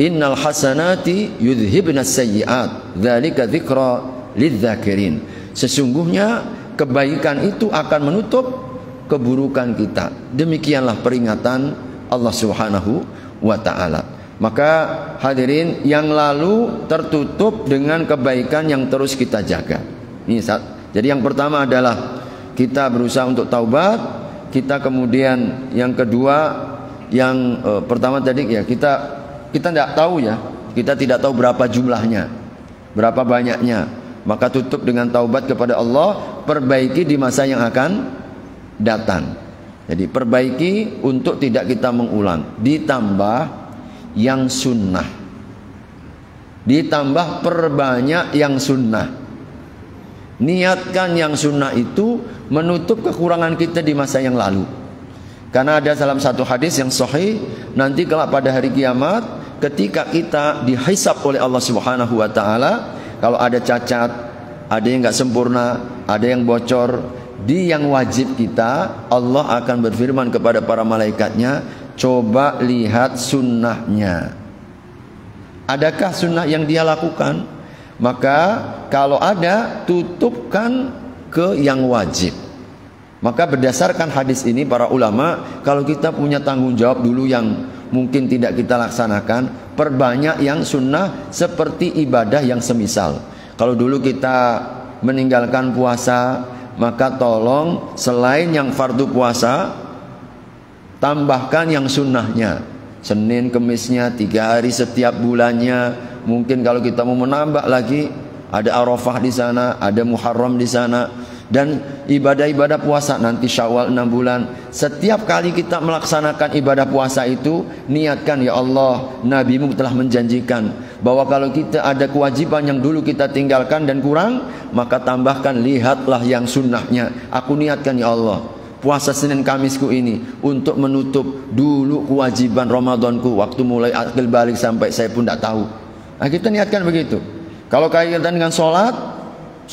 Innal hasanati yudhibnas sayyi'at, dzalika dzikra lidzakirin. Sesungguhnya kebaikan itu akan menutup keburukan kita. Demikianlah peringatan Allah Subhanahu wa ta'ala. Maka hadirin, yang lalu tertutup dengan kebaikan yang terus kita jaga. Jadi yang pertama adalah kita berusaha untuk taubat. Kita kemudian yang kedua, yang pertama tadi ya, kita tidak tahu ya, kita tidak tahu berapa jumlahnya, berapa banyaknya. Maka tutup dengan taubat kepada Allah, perbaiki di masa yang akan datang. Jadi perbaiki untuk tidak kita mengulang. Ditambah yang sunnah, ditambah perbanyak yang sunnah. Niatkan yang sunnah itu menutup kekurangan kita di masa yang lalu. Karena ada dalam satu hadis yang sahih, nanti kelak pada hari kiamat ketika kita dihisab oleh Allah Subhanahu wa taala, kalau ada cacat, ada yang enggak sempurna, ada yang bocor, di yang wajib kita, Allah akan berfirman kepada para malaikatnya, coba lihat sunnahnya. Adakah sunnah yang dia lakukan? Maka kalau ada, tutupkan ke yang wajib. Maka berdasarkan hadis ini para ulama, kalau kita punya tanggung jawab dulu yang mungkin tidak kita laksanakan, perbanyak yang sunnah seperti ibadah yang semisal. Kalau dulu kita meninggalkan puasa, maka tolong selain yang fardu puasa, tambahkan yang sunnahnya. Senin Kemisnya 3 hari setiap bulannya. Mungkin kalau kita mau menambah lagi, ada Arafah di sana, ada Muharram di sana, dan ibadah-ibadah puasa nanti Syawal 6 bulan. Setiap kali kita melaksanakan ibadah puasa itu, niatkan, ya Allah, Nabi-Mu telah menjanjikan bahwa kalau kita ada kewajiban yang dulu kita tinggalkan dan kurang, maka tambahkan, lihatlah yang sunnahnya. Aku niatkan, ya Allah, puasa Senin Kamisku ini untuk menutup dulu kewajiban Ramadanku, waktu mulai akil balik sampai saya pun tidak tahu. Nah, kita niatkan begitu. Kalau kaitan dengan sholat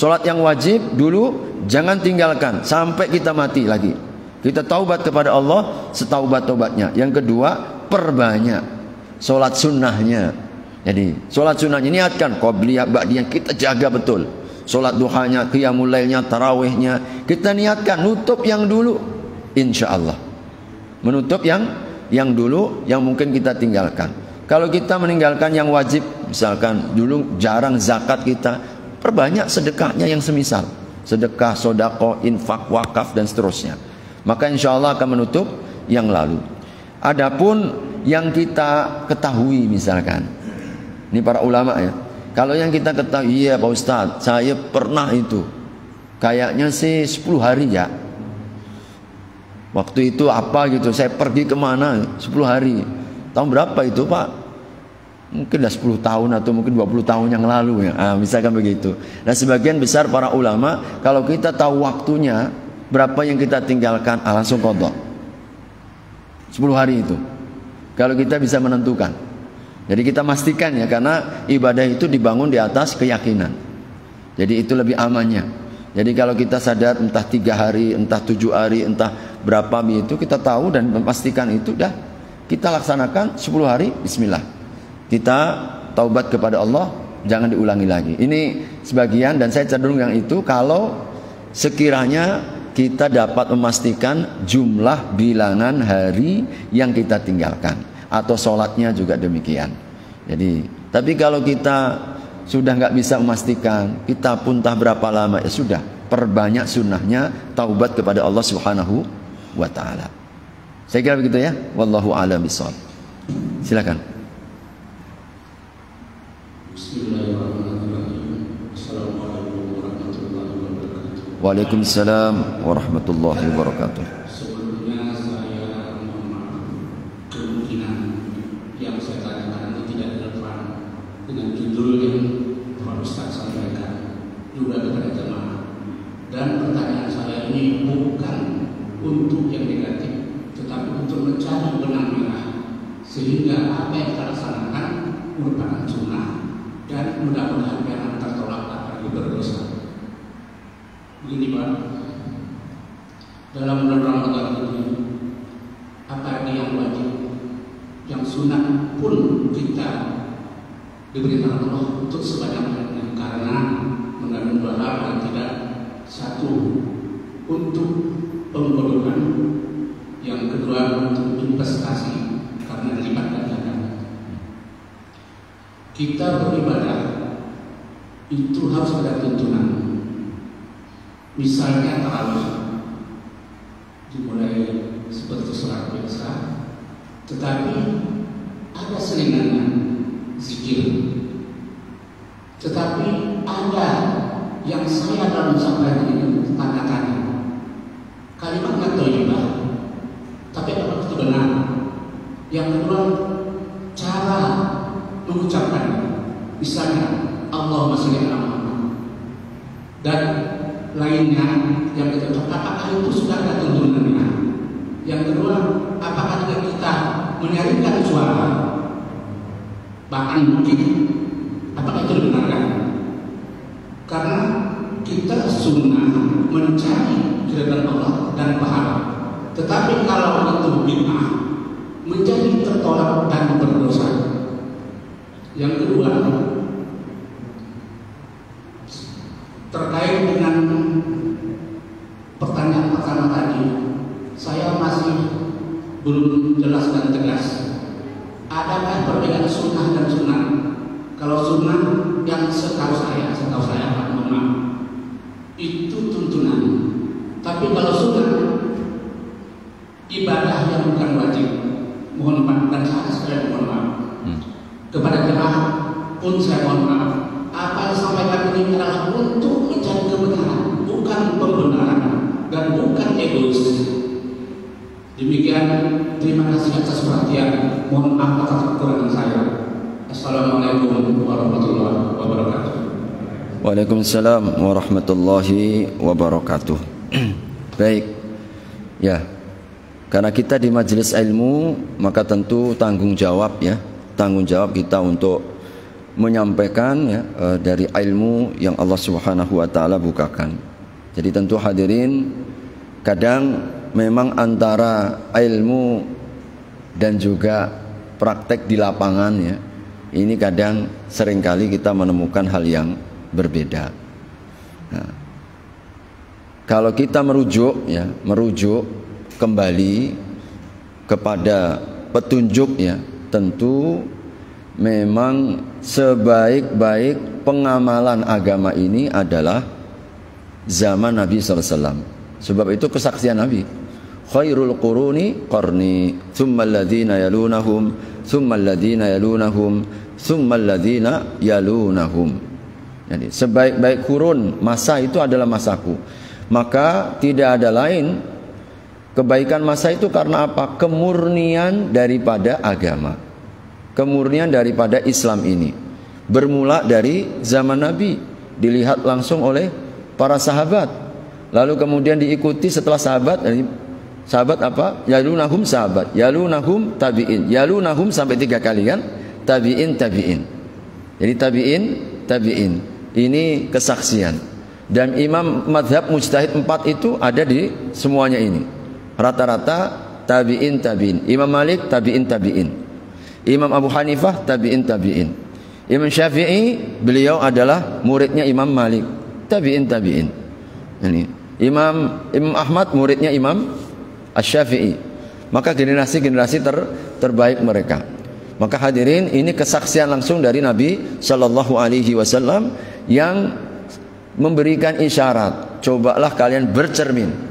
Sholat yang wajib dulu jangan tinggalkan sampai kita mati lagi. Kita taubat kepada Allah setaubat-taubatnya. Yang kedua, perbanyak sholat sunnahnya. Jadi sholat sunnahnya niatkan, qobliyah, ba'diyah kita jaga betul. Sholat duhanya, qiyamul lailnya, tarawihnya kita niatkan, nutup yang dulu, insya Allah. Menutup yang dulu yang mungkin kita tinggalkan. Kalau kita meninggalkan yang wajib, misalkan dulu jarang zakat kita, perbanyak sedekahnya yang semisal. Sedekah, sodako, infak, wakaf dan seterusnya. Maka insya Allah akan menutup yang lalu. Adapun yang kita ketahui misalkan, ini para ulama ya, kalau yang kita ketahui, iya Pak Ustadz, saya pernah itu, kayaknya sih 10 hari ya. Waktu itu apa gitu, saya pergi kemana 10 hari. Tahun berapa itu Pak? Mungkin dah 10 tahun atau mungkin 20 tahun yang lalu ya. Misalkan begitu. Nah sebagian besar para ulama, kalau kita tahu waktunya berapa yang kita tinggalkan, langsung qadha 10 hari itu. Kalau kita bisa menentukan. Jadi kita pastikan ya, karena ibadah itu dibangun di atas keyakinan. Jadi itu lebih amannya. Jadi kalau kita sadar entah 3 hari, entah 7 hari, entah berapa itu kita tahu dan memastikan itu, dah kita laksanakan 10 hari, bismillah. Kita taubat kepada Allah, jangan diulangi lagi. Ini sebagian, dan saya cenderung yang itu kalau sekiranya kita dapat memastikan jumlah bilangan hari yang kita tinggalkan, atau sholatnya juga demikian. Jadi, tapi kalau kita sudah nggak bisa memastikan, kita pun entah berapa lama, ya sudah, perbanyak sunnahnya, taubat kepada Allah Subhanahu wa Ta'ala. Saya kira begitu ya. Wallahu a'lam bishawab. Silakan. Bismillahirrahmanirrahim. Assalamualaikum warahmatullahi wabarakatuh. Waalaikumsalam warahmatullahi wabarakatuh. Sebelumnya saya mohon maaf, kemungkinan yang saya tanyakan nanti tidak relevan dengan judul yang Pak Ustaz sampaikan juga kepada jemaah. Dan pertanyaan saya ini bukan untuk yang negatif, tetapi untuk mencari benang merah sehingga apa yang kita laksanakan merupakan sunnah dan mudah-mudahan jangan tertolak lagi berdosa. Begini Pak, dalam bulan Ramadan ini apa yang wajib, yang sunnah pun kita diberikan Allah untuk sebanyak-banyaknya, karena mengandung 2 hal dan tidak satu untuk penggodokan, yang kedua untuk investasi karena dilipat gandakan. Kita beribadah itu harus ada tuntunan. Misalnya tarawih dimulai seperti sholat biasa, tetapi ada selingannya zikir. Tetapi ada yang saya dalam sampaikan ini tanda-tanda kalimatnya thayyibah, tapi apakah itu benar? Yang kedua, cara mengucapkan, misalnya Allahumma sholli ala Muhammad dan lainnya. Yang ketiga, apakah itu sudah ada tuntunannya? Yang kedua, apakah juga kita menyaringkan suara, bahkan mungkin, apakah itu dibenarkan? Karena kita sunnah mencari keridhaan Allah dan pahala. Tetapi kalau itu bid'ah, menjadi tertolak dan berdosa. Yang kedua, terkait dengan pertanyaan pertama tadi, saya masih belum jelas dan tegas. Adakah perbedaan sunnah dan sunnah? Kalau sunnah yang setahu saya Pak Muhammad, itu tuntunan. Tapi kalau sunnah, ibadah yang bukan wajib, mohon maaf, dan saya mohon maaf kepada jemaah pun saya mohon maaf. Apa yang sampaikan ini adalah untuk mencari kebenaran, bukan pembenaran dan bukan egois. Demikian, terima kasih atas perhatian. Mohon maaf atas kekurangan saya. Assalamualaikum warahmatullahi wabarakatuh. Waalaikumsalam warahmatullahi wabarakatuh. Baik, ya, karena kita di majelis ilmu, maka tentu tanggung jawab ya, tanggung jawab kita untuk menyampaikan ya, dari ilmu yang Allah Subhanahu wa taala bukakan. Jadi tentu hadirin, kadang memang antara ilmu dan juga praktek di lapangan ya, ini kadang seringkali kita menemukan hal yang berbeda. Nah, kalau kita merujuk kembali kepada petunjuk ya, tentu memang sebaik-baik pengamalan agama ini adalah zaman Nabi SAW. Sebab itu kesaksian Nabi, khairul quruni qarni, thummal ladzina yalunahum, thummal ladzina yalunahum, thummal ladzina yalunahum. Jadi sebaik-baik kurun, masa itu adalah masaku. Maka tidak ada lain kebaikan masa itu karena apa? Kemurnian daripada agama, kemurnian daripada Islam ini bermula dari zaman Nabi, dilihat langsung oleh para sahabat, lalu kemudian diikuti setelah sahabat apa? Yalunahum sahabat, yalunahum tabi'in, yalunahum sampai 3 kali kan? Tabi'in. Jadi tabi'in ini kesaksian. Dan imam madhab mujtahid 4 itu ada di semuanya ini. Rata-rata tabi'in. Imam Malik tabi'in. Imam Abu Hanifah tabi'in. Imam Syafi'i, beliau adalah muridnya Imam Malik, tabi'in. Ini Imam Ahmad muridnya Imam Asy-Syafi'i. Maka generasi-generasi terbaik mereka. Maka hadirin, ini kesaksian langsung dari Nabi Shallallahu Alaihi Wasallam yang memberikan isyarat. Cobalah kalian bercermin.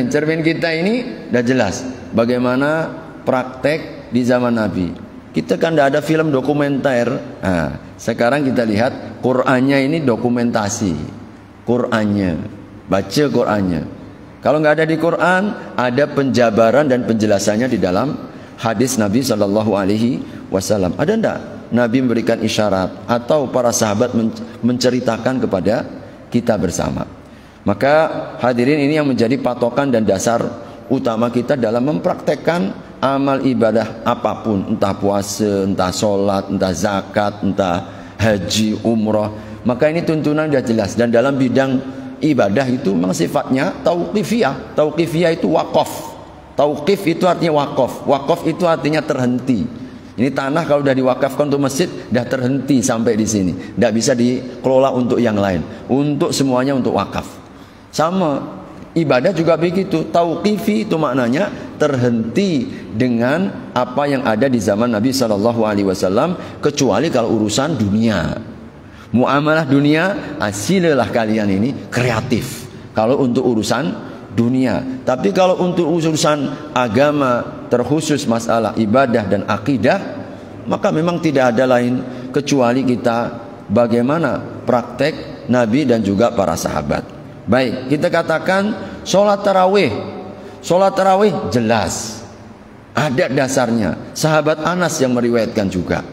Cermin kita ini sudah jelas bagaimana praktek di zaman Nabi. Kita kan tidak ada film dokumenter. Nah, sekarang kita lihat Qur'annya ini dokumentasi. Qur'annya, baca Qur'annya. Kalau nggak ada di Qur'an, ada penjabaran dan penjelasannya di dalam hadis Nabi Shallallahu Alaihi Wasallam. Ada enggak Nabi memberikan isyarat atau para sahabat menceritakan kepada kita bersama? Maka hadirin, ini yang menjadi patokan dan dasar utama kita dalam mempraktekkan amal ibadah apapun, entah puasa, entah sholat, entah zakat, entah haji, umrah. Maka ini tuntunan sudah jelas. Dan dalam bidang ibadah itu memang sifatnya tauqifiyah. Tauqifiyah itu wakaf. Tauqif itu artinya wakaf. Wakaf itu artinya terhenti. Ini tanah kalau sudah diwakafkan untuk masjid, sudah terhenti sampai di sini. Tidak bisa dikelola untuk yang lain. Untuk semuanya untuk wakaf. Sama ibadah juga begitu. Tauqifi itu maknanya terhenti dengan apa yang ada di zaman Nabi Shallallahu Alaihi Wasallam, kecuali kalau urusan dunia, muamalah dunia, silalah kalian ini kreatif kalau untuk urusan dunia. Tapi kalau untuk urusan agama, terkhusus masalah ibadah dan akidah, maka memang tidak ada lain kecuali kita bagaimana praktek Nabi dan juga para sahabat. Baik, kita katakan sholat tarawih. Sholat tarawih jelas, ada dasarnya. Sahabat Anas yang meriwayatkan juga.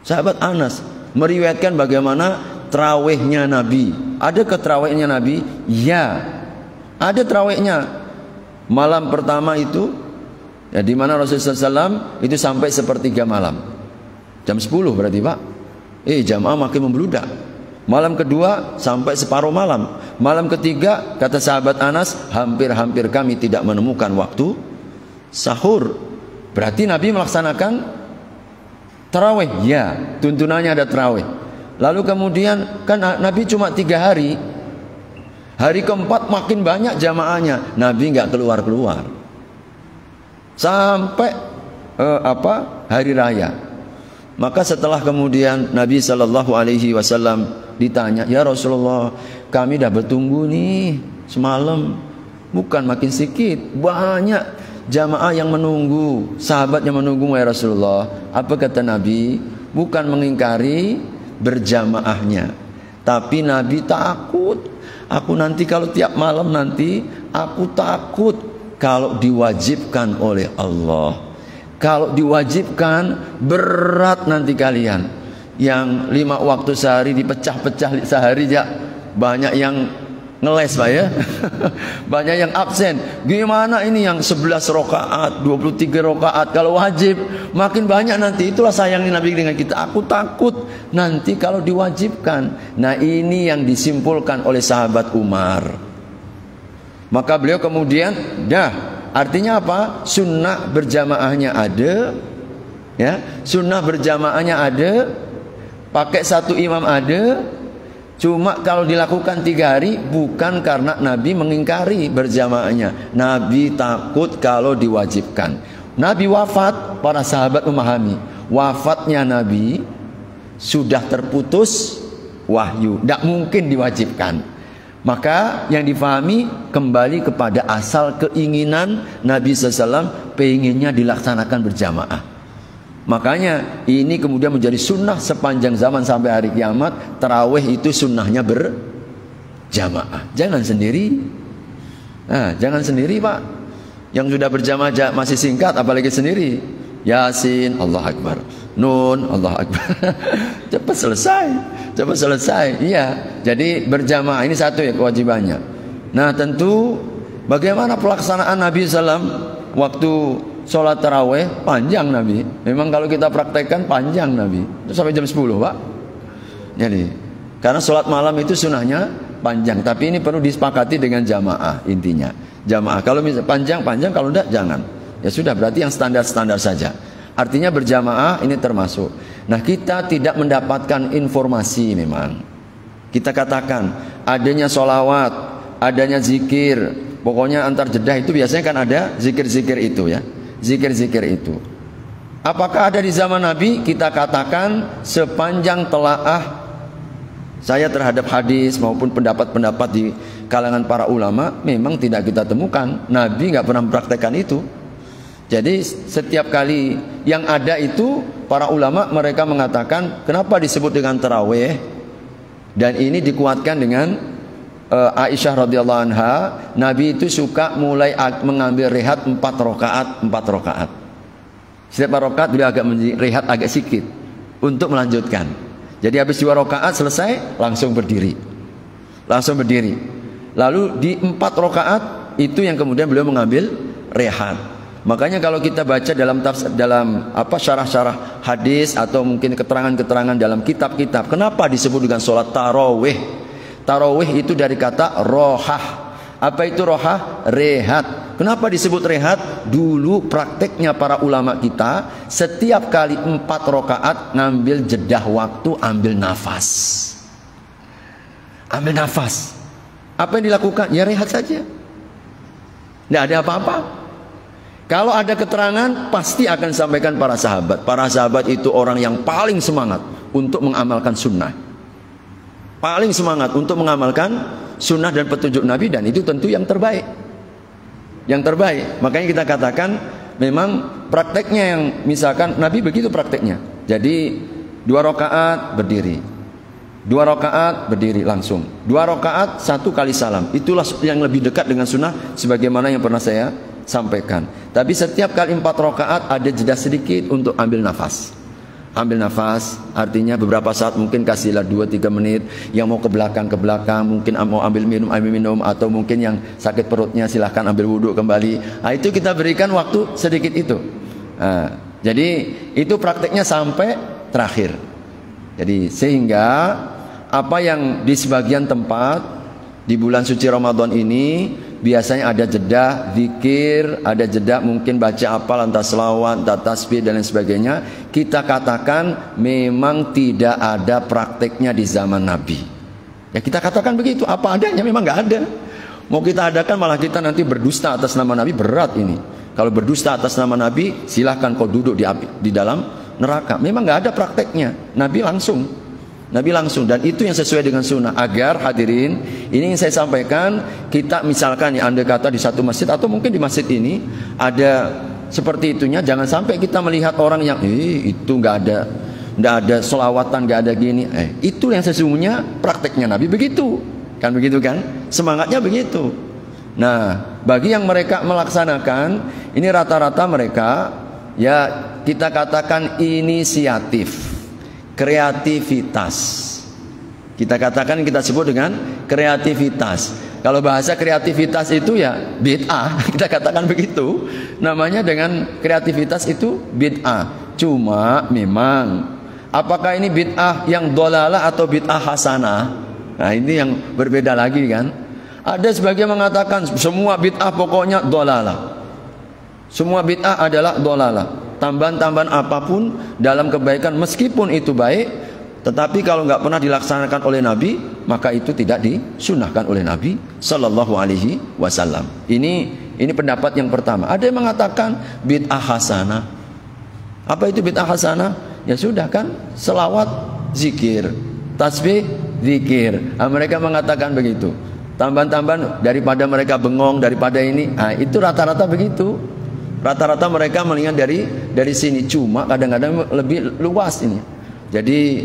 Sahabat Anas meriwayatkan bagaimana tarawihnya Nabi. Ada ke tarawihnya Nabi? Ya, ada tarawihnya. Malam pertama itu ya, di mana Rasulullah SAW itu sampai 1/3 malam. Jam 10 berarti Pak. Jamaah makin membludak. Malam kedua sampai separuh malam. Malam ketiga kata sahabat Anas, hampir-hampir kami tidak menemukan waktu sahur. Berarti Nabi melaksanakan tarawih. Ya, tuntunannya ada tarawih. Lalu kemudian kan Nabi cuma 3 hari. Hari keempat makin banyak jamaahnya. Nabi nggak keluar-keluar sampai hari raya. Maka setelah kemudian Nabi Shallallahu Alaihi Wasallam ditanya, ya Rasulullah, kami dah bertunggu nih semalam, bukan makin sedikit, banyak jamaah yang menunggu, sahabat yang menunggu ya Rasulullah. Apa kata Nabi? Bukan mengingkari berjamaahnya, tapi Nabi takut. Aku nanti kalau tiap malam nanti, aku takut kalau diwajibkan oleh Allah. Kalau diwajibkan berat nanti kalian. Yang 5 waktu sehari dipecah-pecah sehari ya. Banyak yang ngeles Pak ya. Banyak yang absen. Gimana ini yang 11 rakaat, 23 rakaat kalau wajib makin banyak nanti. Itulah sayangnya Nabi dengan kita. Aku takut nanti kalau diwajibkan. Nah, ini yang disimpulkan oleh sahabat Umar. Maka beliau kemudian artinya apa? Sunnah berjamaahnya ada, ya. Sunnah berjamaahnya ada. Pakai satu imam ada. Cuma kalau dilakukan 3 hari bukan karena Nabi mengingkari berjamaahnya. Nabi takut kalau diwajibkan. Nabi wafat, para sahabat memahami. Wafatnya Nabi sudah terputus wahyu, tidak mungkin diwajibkan. Maka yang difahami kembali kepada asal keinginan Nabi SAW, pengennya dilaksanakan berjamaah. Makanya ini kemudian menjadi sunnah sepanjang zaman sampai hari kiamat. Tarawih itu sunnahnya berjamaah. Jangan sendiri. Nah, jangan sendiri Pak. Yang sudah berjamaah masih singkat, apalagi sendiri. Yasin, Allah Akbar. Nun, Allah Akbar. Cepat selesai. Cepat selesai. Iya. Jadi berjamaah ini satu ya kewajibannya. Nah tentu bagaimana pelaksanaan Nabi SAW waktu sholat taraweh panjang Nabi. Memang kalau kita praktekkan panjang Nabi. Itu sampai jam 10 Pak. Jadi karena sholat malam itu sunahnya panjang. Tapi ini perlu disepakati dengan jamaah intinya. Jamaah. Kalau misalnya panjang, kalau tidak jangan. Ya sudah berarti yang standar-standar saja. Artinya berjamaah ini termasuk. Nah kita tidak mendapatkan informasi memang. Kita katakan adanya sholawat, adanya zikir. Pokoknya antar jedah itu biasanya kan ada zikir-zikir itu ya. Zikir-zikir itu. Apakah ada di zaman Nabi? Kita katakan sepanjang telaah saya terhadap hadis maupun pendapat-pendapat di kalangan para ulama memang tidak kita temukan. Nabi nggak pernah mempraktekkan itu. Jadi setiap kali yang ada itu para ulama mereka mengatakan kenapa disebut dengan tarawih, dan ini dikuatkan dengan Aisyah radhiyallahu anha. Nabi itu suka mulai mengambil rehat 4 rakaat. Setiap rakaat beliau agak rehat agak sedikit untuk melanjutkan. Jadi habis 2 rakaat selesai langsung berdiri. Lalu di 4 rakaat itu yang kemudian beliau mengambil rehat. Makanya kalau kita baca dalam syarah-syarah hadis atau mungkin keterangan-keterangan dalam kitab-kitab, kenapa disebut dengan sholat tarawih? Tarawih itu dari kata rohah. Apa itu rohah? Rehat. Kenapa disebut rehat? Dulu prakteknya para ulama kita setiap kali 4 rakaat ngambil jedah waktu, ambil nafas. Apa yang dilakukan? Ya rehat saja. Tidak ada apa-apa. Kalau ada keterangan pasti akan sampaikan para sahabat. Para sahabat itu orang yang paling semangat untuk mengamalkan sunnah. Paling semangat untuk mengamalkan sunnah dan petunjuk Nabi, dan itu tentu yang terbaik. Makanya kita katakan memang prakteknya yang misalkan Nabi begitu prakteknya. Jadi 2 rakaat berdiri, 2 rakaat berdiri langsung, 2 rakaat 1 kali salam. Itulah yang lebih dekat dengan sunnah sebagaimana yang pernah saya sampaikan. Tapi setiap kali 4 rakaat ada jeda sedikit untuk ambil nafas. Artinya beberapa saat mungkin kasihlah 2-3 menit. Yang mau ke belakang, mungkin mau ambil minum, atau mungkin yang sakit perutnya silahkan ambil wudhu kembali. Nah, itu kita berikan waktu sedikit itu. Nah, jadi itu prakteknya sampai terakhir. Jadi sehingga apa yang di sebagian tempat di bulan suci Ramadan ini biasanya ada jeda zikir, ada jeda mungkin baca apa lantas selawat, tasbih dan lain sebagainya. Kita katakan memang tidak ada prakteknya di zaman Nabi. Ya kita katakan begitu, apa adanya, memang nggak ada. Mau kita adakan malah kita nanti berdusta atas nama Nabi, berat ini. Kalau berdusta atas nama Nabi, silahkan kau duduk di dalam neraka. Memang nggak ada prakteknya. Nabi langsung, dan itu yang sesuai dengan sunnah. Agar hadirin, ini yang saya sampaikan, kita misalkan ya andai kata di satu masjid atau mungkin di masjid ini ada seperti itunya, jangan sampai kita melihat orang yang itu nggak ada selawatan, nggak ada gini. Itu yang sesungguhnya prakteknya Nabi begitu kan, semangatnya begitu. Nah, bagi yang mereka melaksanakan ini rata-rata mereka ya kita katakan inisiatif, kreativitas. Kita katakan, kita sebut dengan kreativitas. Kalau bahasa kreativitas itu ya bid'ah, kita katakan begitu. Namanya dengan kreativitas itu bid'ah. Cuma memang apakah ini bid'ah yang dolalah atau bid'ah hasanah? Nah, ini yang berbeda lagi kan. Ada sebagian mengatakan semua bid'ah pokoknya dolalah. Semua bid'ah adalah dolalah. Tambahan-tambahan apapun dalam kebaikan meskipun itu baik, tetapi kalau nggak pernah dilaksanakan oleh Nabi, maka itu tidak disunahkan oleh Nabi Sallallahu Alaihi Wasallam. Ini pendapat yang pertama. Ada yang mengatakan bid'ah hasanah. Apa itu bid'ah hasanah? Ya sudah kan, selawat, zikir, tasbih, zikir. Nah, mereka mengatakan begitu. Tambahan-tambahan daripada mereka bengong, daripada ini. Nah, itu rata-rata begitu. Rata-rata mereka melihat dari sini. Cuma kadang-kadang lebih luas ini. Jadi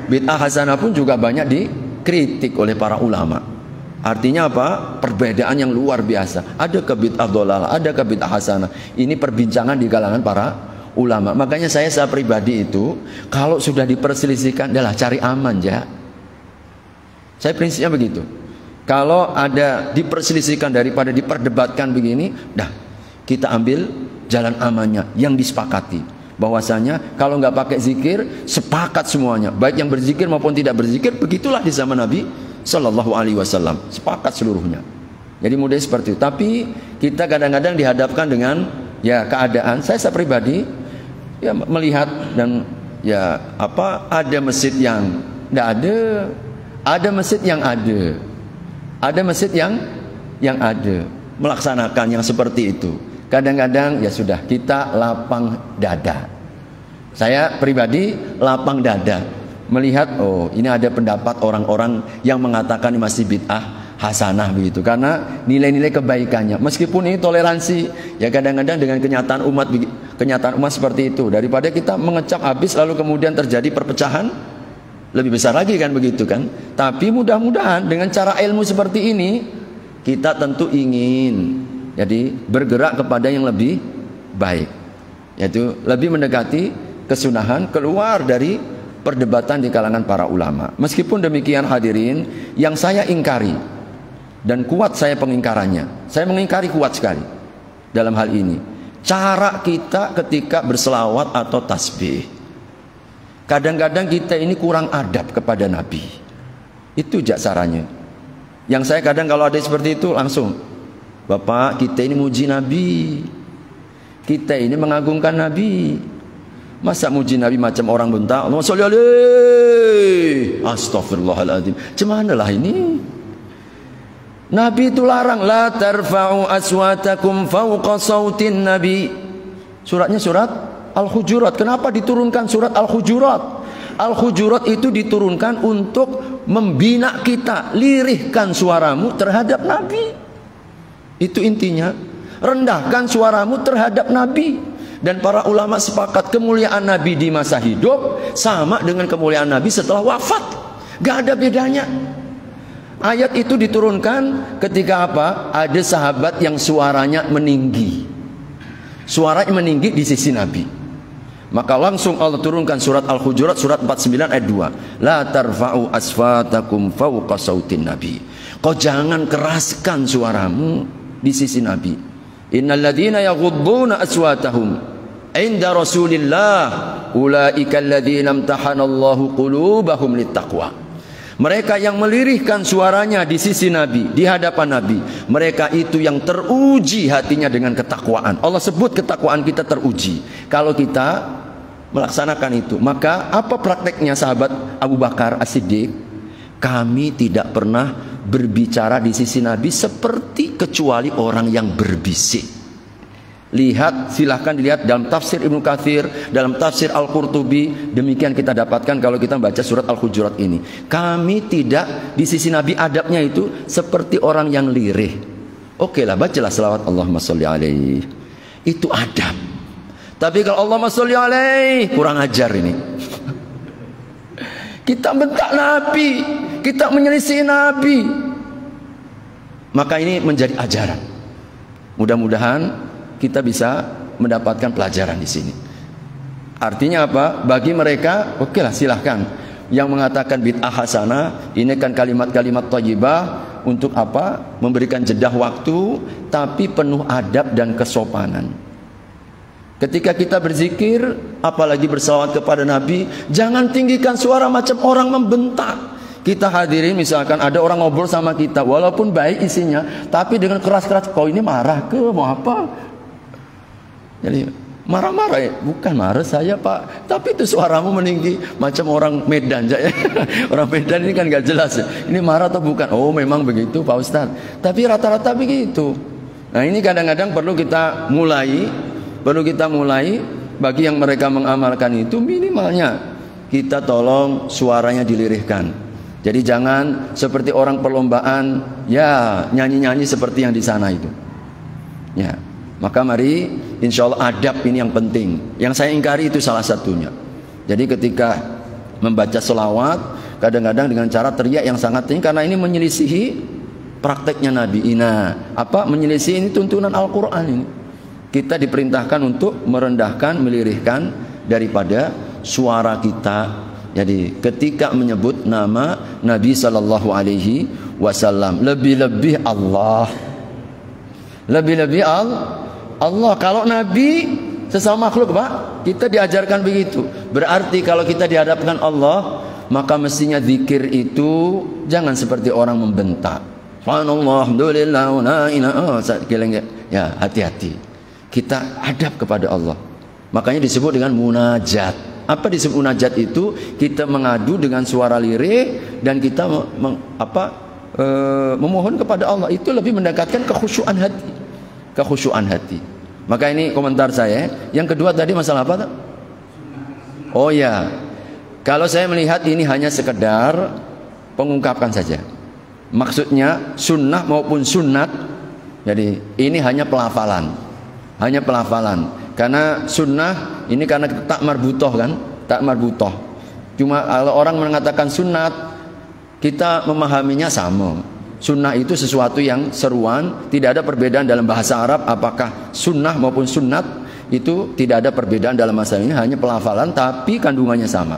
bid'ah hasanah pun juga banyak dikritik oleh para ulama. Artinya apa? Perbedaan yang luar biasa. Ada ke bid'ah dolalah, ada ke bid'ah hasanah. Ini perbincangan di kalangan para ulama. Makanya saya pribadi itu kalau sudah diperselisihkan adalah cari aman ya. Saya prinsipnya begitu. Kalau ada diperselisihkan daripada diperdebatkan begini, dah kita ambil jalan amannya yang disepakati. Bahwasanya kalau nggak pakai zikir, sepakat semuanya, baik yang berzikir maupun tidak berzikir. Begitulah di zaman Nabi Sallallahu Alaihi Wasallam, sepakat seluruhnya. Jadi mudah seperti itu. Tapi kita kadang-kadang dihadapkan dengan ya keadaan. Saya pribadi ya melihat dan ya apa, ada masjid yang tidak ada masjid yang ada masjid yang ada melaksanakan yang seperti itu. Kadang-kadang ya sudah kita lapang dada. Saya pribadi lapang dada melihat oh ini ada pendapat orang-orang yang mengatakan ini masih bid'ah hasanah begitu, karena nilai-nilai kebaikannya. Meskipun ini toleransi, ya kadang-kadang dengan kenyataan umat seperti itu, daripada kita mengecap habis lalu kemudian terjadi perpecahan lebih besar lagi kan begitu kan. Tapi mudah-mudahan dengan cara ilmu seperti ini kita tentu ingin jadi bergerak kepada yang lebih baik, yaitu lebih mendekati kesunahan, keluar dari perdebatan di kalangan para ulama. Meskipun demikian hadirin, yang saya ingkari dan kuat saya pengingkarannya, saya mengingkari kuat sekali dalam hal ini, cara kita ketika berselawat atau tasbih. Kadang-kadang kita ini kurang adab kepada Nabi. Itu caranya. Yang saya kadang kalau ada seperti itu langsung, Bapak, kita ini muji Nabi, kita ini mengagungkan Nabi. Masa muji Nabi macam orang bentak, Allahumma sholli alaihi, astagfirullahaladzim. Cemanalah ini? Nabi itu larang, la tarfa'u aswatakum fawqa sautin Nabi. Suratnya surat Al-Hujurat. Kenapa diturunkan surat Al-Hujurat? Al-Hujurat itu diturunkan untuk membina kita, lirihkan suaramu terhadap Nabi. Itu intinya, rendahkan suaramu terhadap Nabi. Dan para ulama sepakat kemuliaan Nabi di masa hidup sama dengan kemuliaan Nabi setelah wafat, gak ada bedanya. Ayat itu diturunkan ketika apa? Ada sahabat yang suaranya meninggi, suaranya meninggi di sisi Nabi. Maka langsung Allah turunkan surat Al-Hujurat surat 49 ayat 2. La tarfa'u asfatakum fawqa sautin Nabi. Kau jangan keraskan suaramu di sisi Nabi. Innal ladzina yaghudduna aswatahum inda Rasulillah ulaika alladzina imtahanallahu qulubahum littaqwa. Mereka yang melirihkan suaranya di sisi Nabi, di hadapan Nabi, mereka itu yang teruji hatinya dengan ketakwaan. Allah sebut ketakwaan kita teruji kalau kita melaksanakan itu. Maka apa prakteknya sahabat Abu Bakar As-Siddiq? Kami tidak pernah berbicara di sisi Nabi seperti kecuali orang yang berbisik. Lihat, silahkan dilihat dalam tafsir Ibnu Katsir, dalam tafsir Al-Qurtubi. Demikian kita dapatkan kalau kita baca surat Al-Hujurat ini. Kami tidak di sisi Nabi adabnya itu seperti orang yang lirih. Oke lah, bacalah selawat Allahumma sholli alaihi. Itu adab. Tapi kalau Allahumma sholli alaihi kurang ajar ini. Kita bentak Nabi, kita menyelisih Nabi. Maka ini menjadi ajaran. Mudah-mudahan kita bisa mendapatkan pelajaran di sini. Artinya apa? Bagi mereka, oke lah silahkan. Yang mengatakan bid'ah hasanah, ini kan kalimat-kalimat thayyibah, Untuk apa? Memberikan jeda waktu, tapi penuh adab dan kesopanan. Ketika kita berzikir, apalagi bersalawat kepada Nabi, jangan tinggikan suara macam orang membentak. Kita hadirin misalkan ada orang ngobrol sama kita, walaupun baik isinya, tapi dengan keras-keras, kau ini marah ke, mau apa? Jadi marah-marah ya? Bukan marah saya pak, tapi itu suaramu meninggi macam orang Medan ya. Orang Medan ini kan gak jelas ya. Ini marah atau bukan? Oh memang begitu Pak Ustadz. Tapi rata-rata begitu. Nah ini kadang-kadang perlu kita mulai bagi yang mereka mengamalkan itu, minimalnya kita tolong suaranya dilirihkan. Jadi jangan seperti orang perlombaan ya nyanyi-nyanyi seperti yang di sana itu. Ya, maka mari insya Allah adab ini yang penting. Yang saya ingkari itu salah satunya. Jadi ketika membaca selawat kadang-kadang dengan cara teriak yang sangat tinggi, karena ini menyelisihi prakteknya Nabi. Menyelisihi ini tuntunan Al-Quran ini. Kita diperintahkan untuk merendahkan, melirihkan daripada suara kita. Jadi ketika menyebut nama Nabi Sallallahu Alaihi Wasallam, lebih-lebih Allah, Allah. Kalau Nabi sesama makhluk pak, kita diajarkan begitu. Berarti kalau kita dihadapkan Allah, maka mestinya zikir itu jangan seperti orang membentak. Alhamdulillah, ya hati-hati. Kita adab kepada Allah. Makanya disebut dengan munajat. Apa disebut munajat itu? Kita mengadu dengan suara lirih dan kita memohon kepada Allah. Itu lebih mendekatkan kekhusyuan hati. Maka ini komentar saya. Yang kedua tadi masalah apa? Oh ya, kalau saya melihat ini hanya sekedar pengungkapan saja. Maksudnya sunnah maupun sunnat. Jadi ini hanya pelafalan. Karena sunnah ini karena tak marbutoh kan, tak marbutoh. Cuma kalau orang mengatakan sunnat, kita memahaminya sama. Sunnah itu sesuatu yang seruan, tidak ada perbedaan dalam bahasa Arab. Apakah sunnah maupun sunnat itu tidak ada perbedaan dalam bahasa ini, hanya pelafalan, tapi kandungannya sama.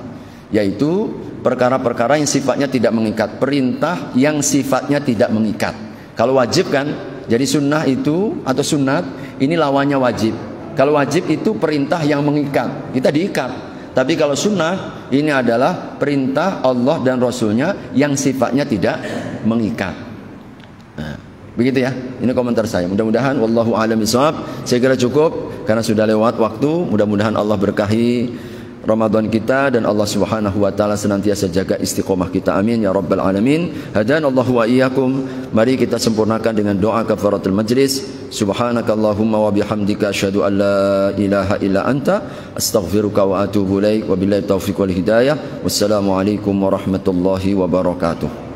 Yaitu perkara-perkara yang sifatnya tidak mengikat, perintah yang sifatnya tidak mengikat. Kalau wajib kan, jadi sunnah itu atau sunnat ini lawannya wajib. Kalau wajib itu perintah yang mengikat, kita diikat. Tapi kalau sunnah ini adalah perintah Allah dan Rasulnya yang sifatnya tidak mengikat. Nah, begitu ya. Ini komentar saya. Mudah-mudahan wallahu a'lam bishawab. Saya kira cukup karena sudah lewat waktu. Mudah-mudahan Allah berkahi Ramadan kita dan Allah Subhanahu wa taala senantiasa jaga istiqomah kita. Amin ya rabbal alamin. Hadanallahu wa iyyakum. Mari kita sempurnakan dengan doa kafaratul majlis. Subhanakallahumma wa bihamdika asyhadu an la ilaha illa anta astaghfiruka wa atubu ilaik. Wabillahi taufiq wal hidayah. Wassalamu alaikum warahmatullahi wabarakatuh.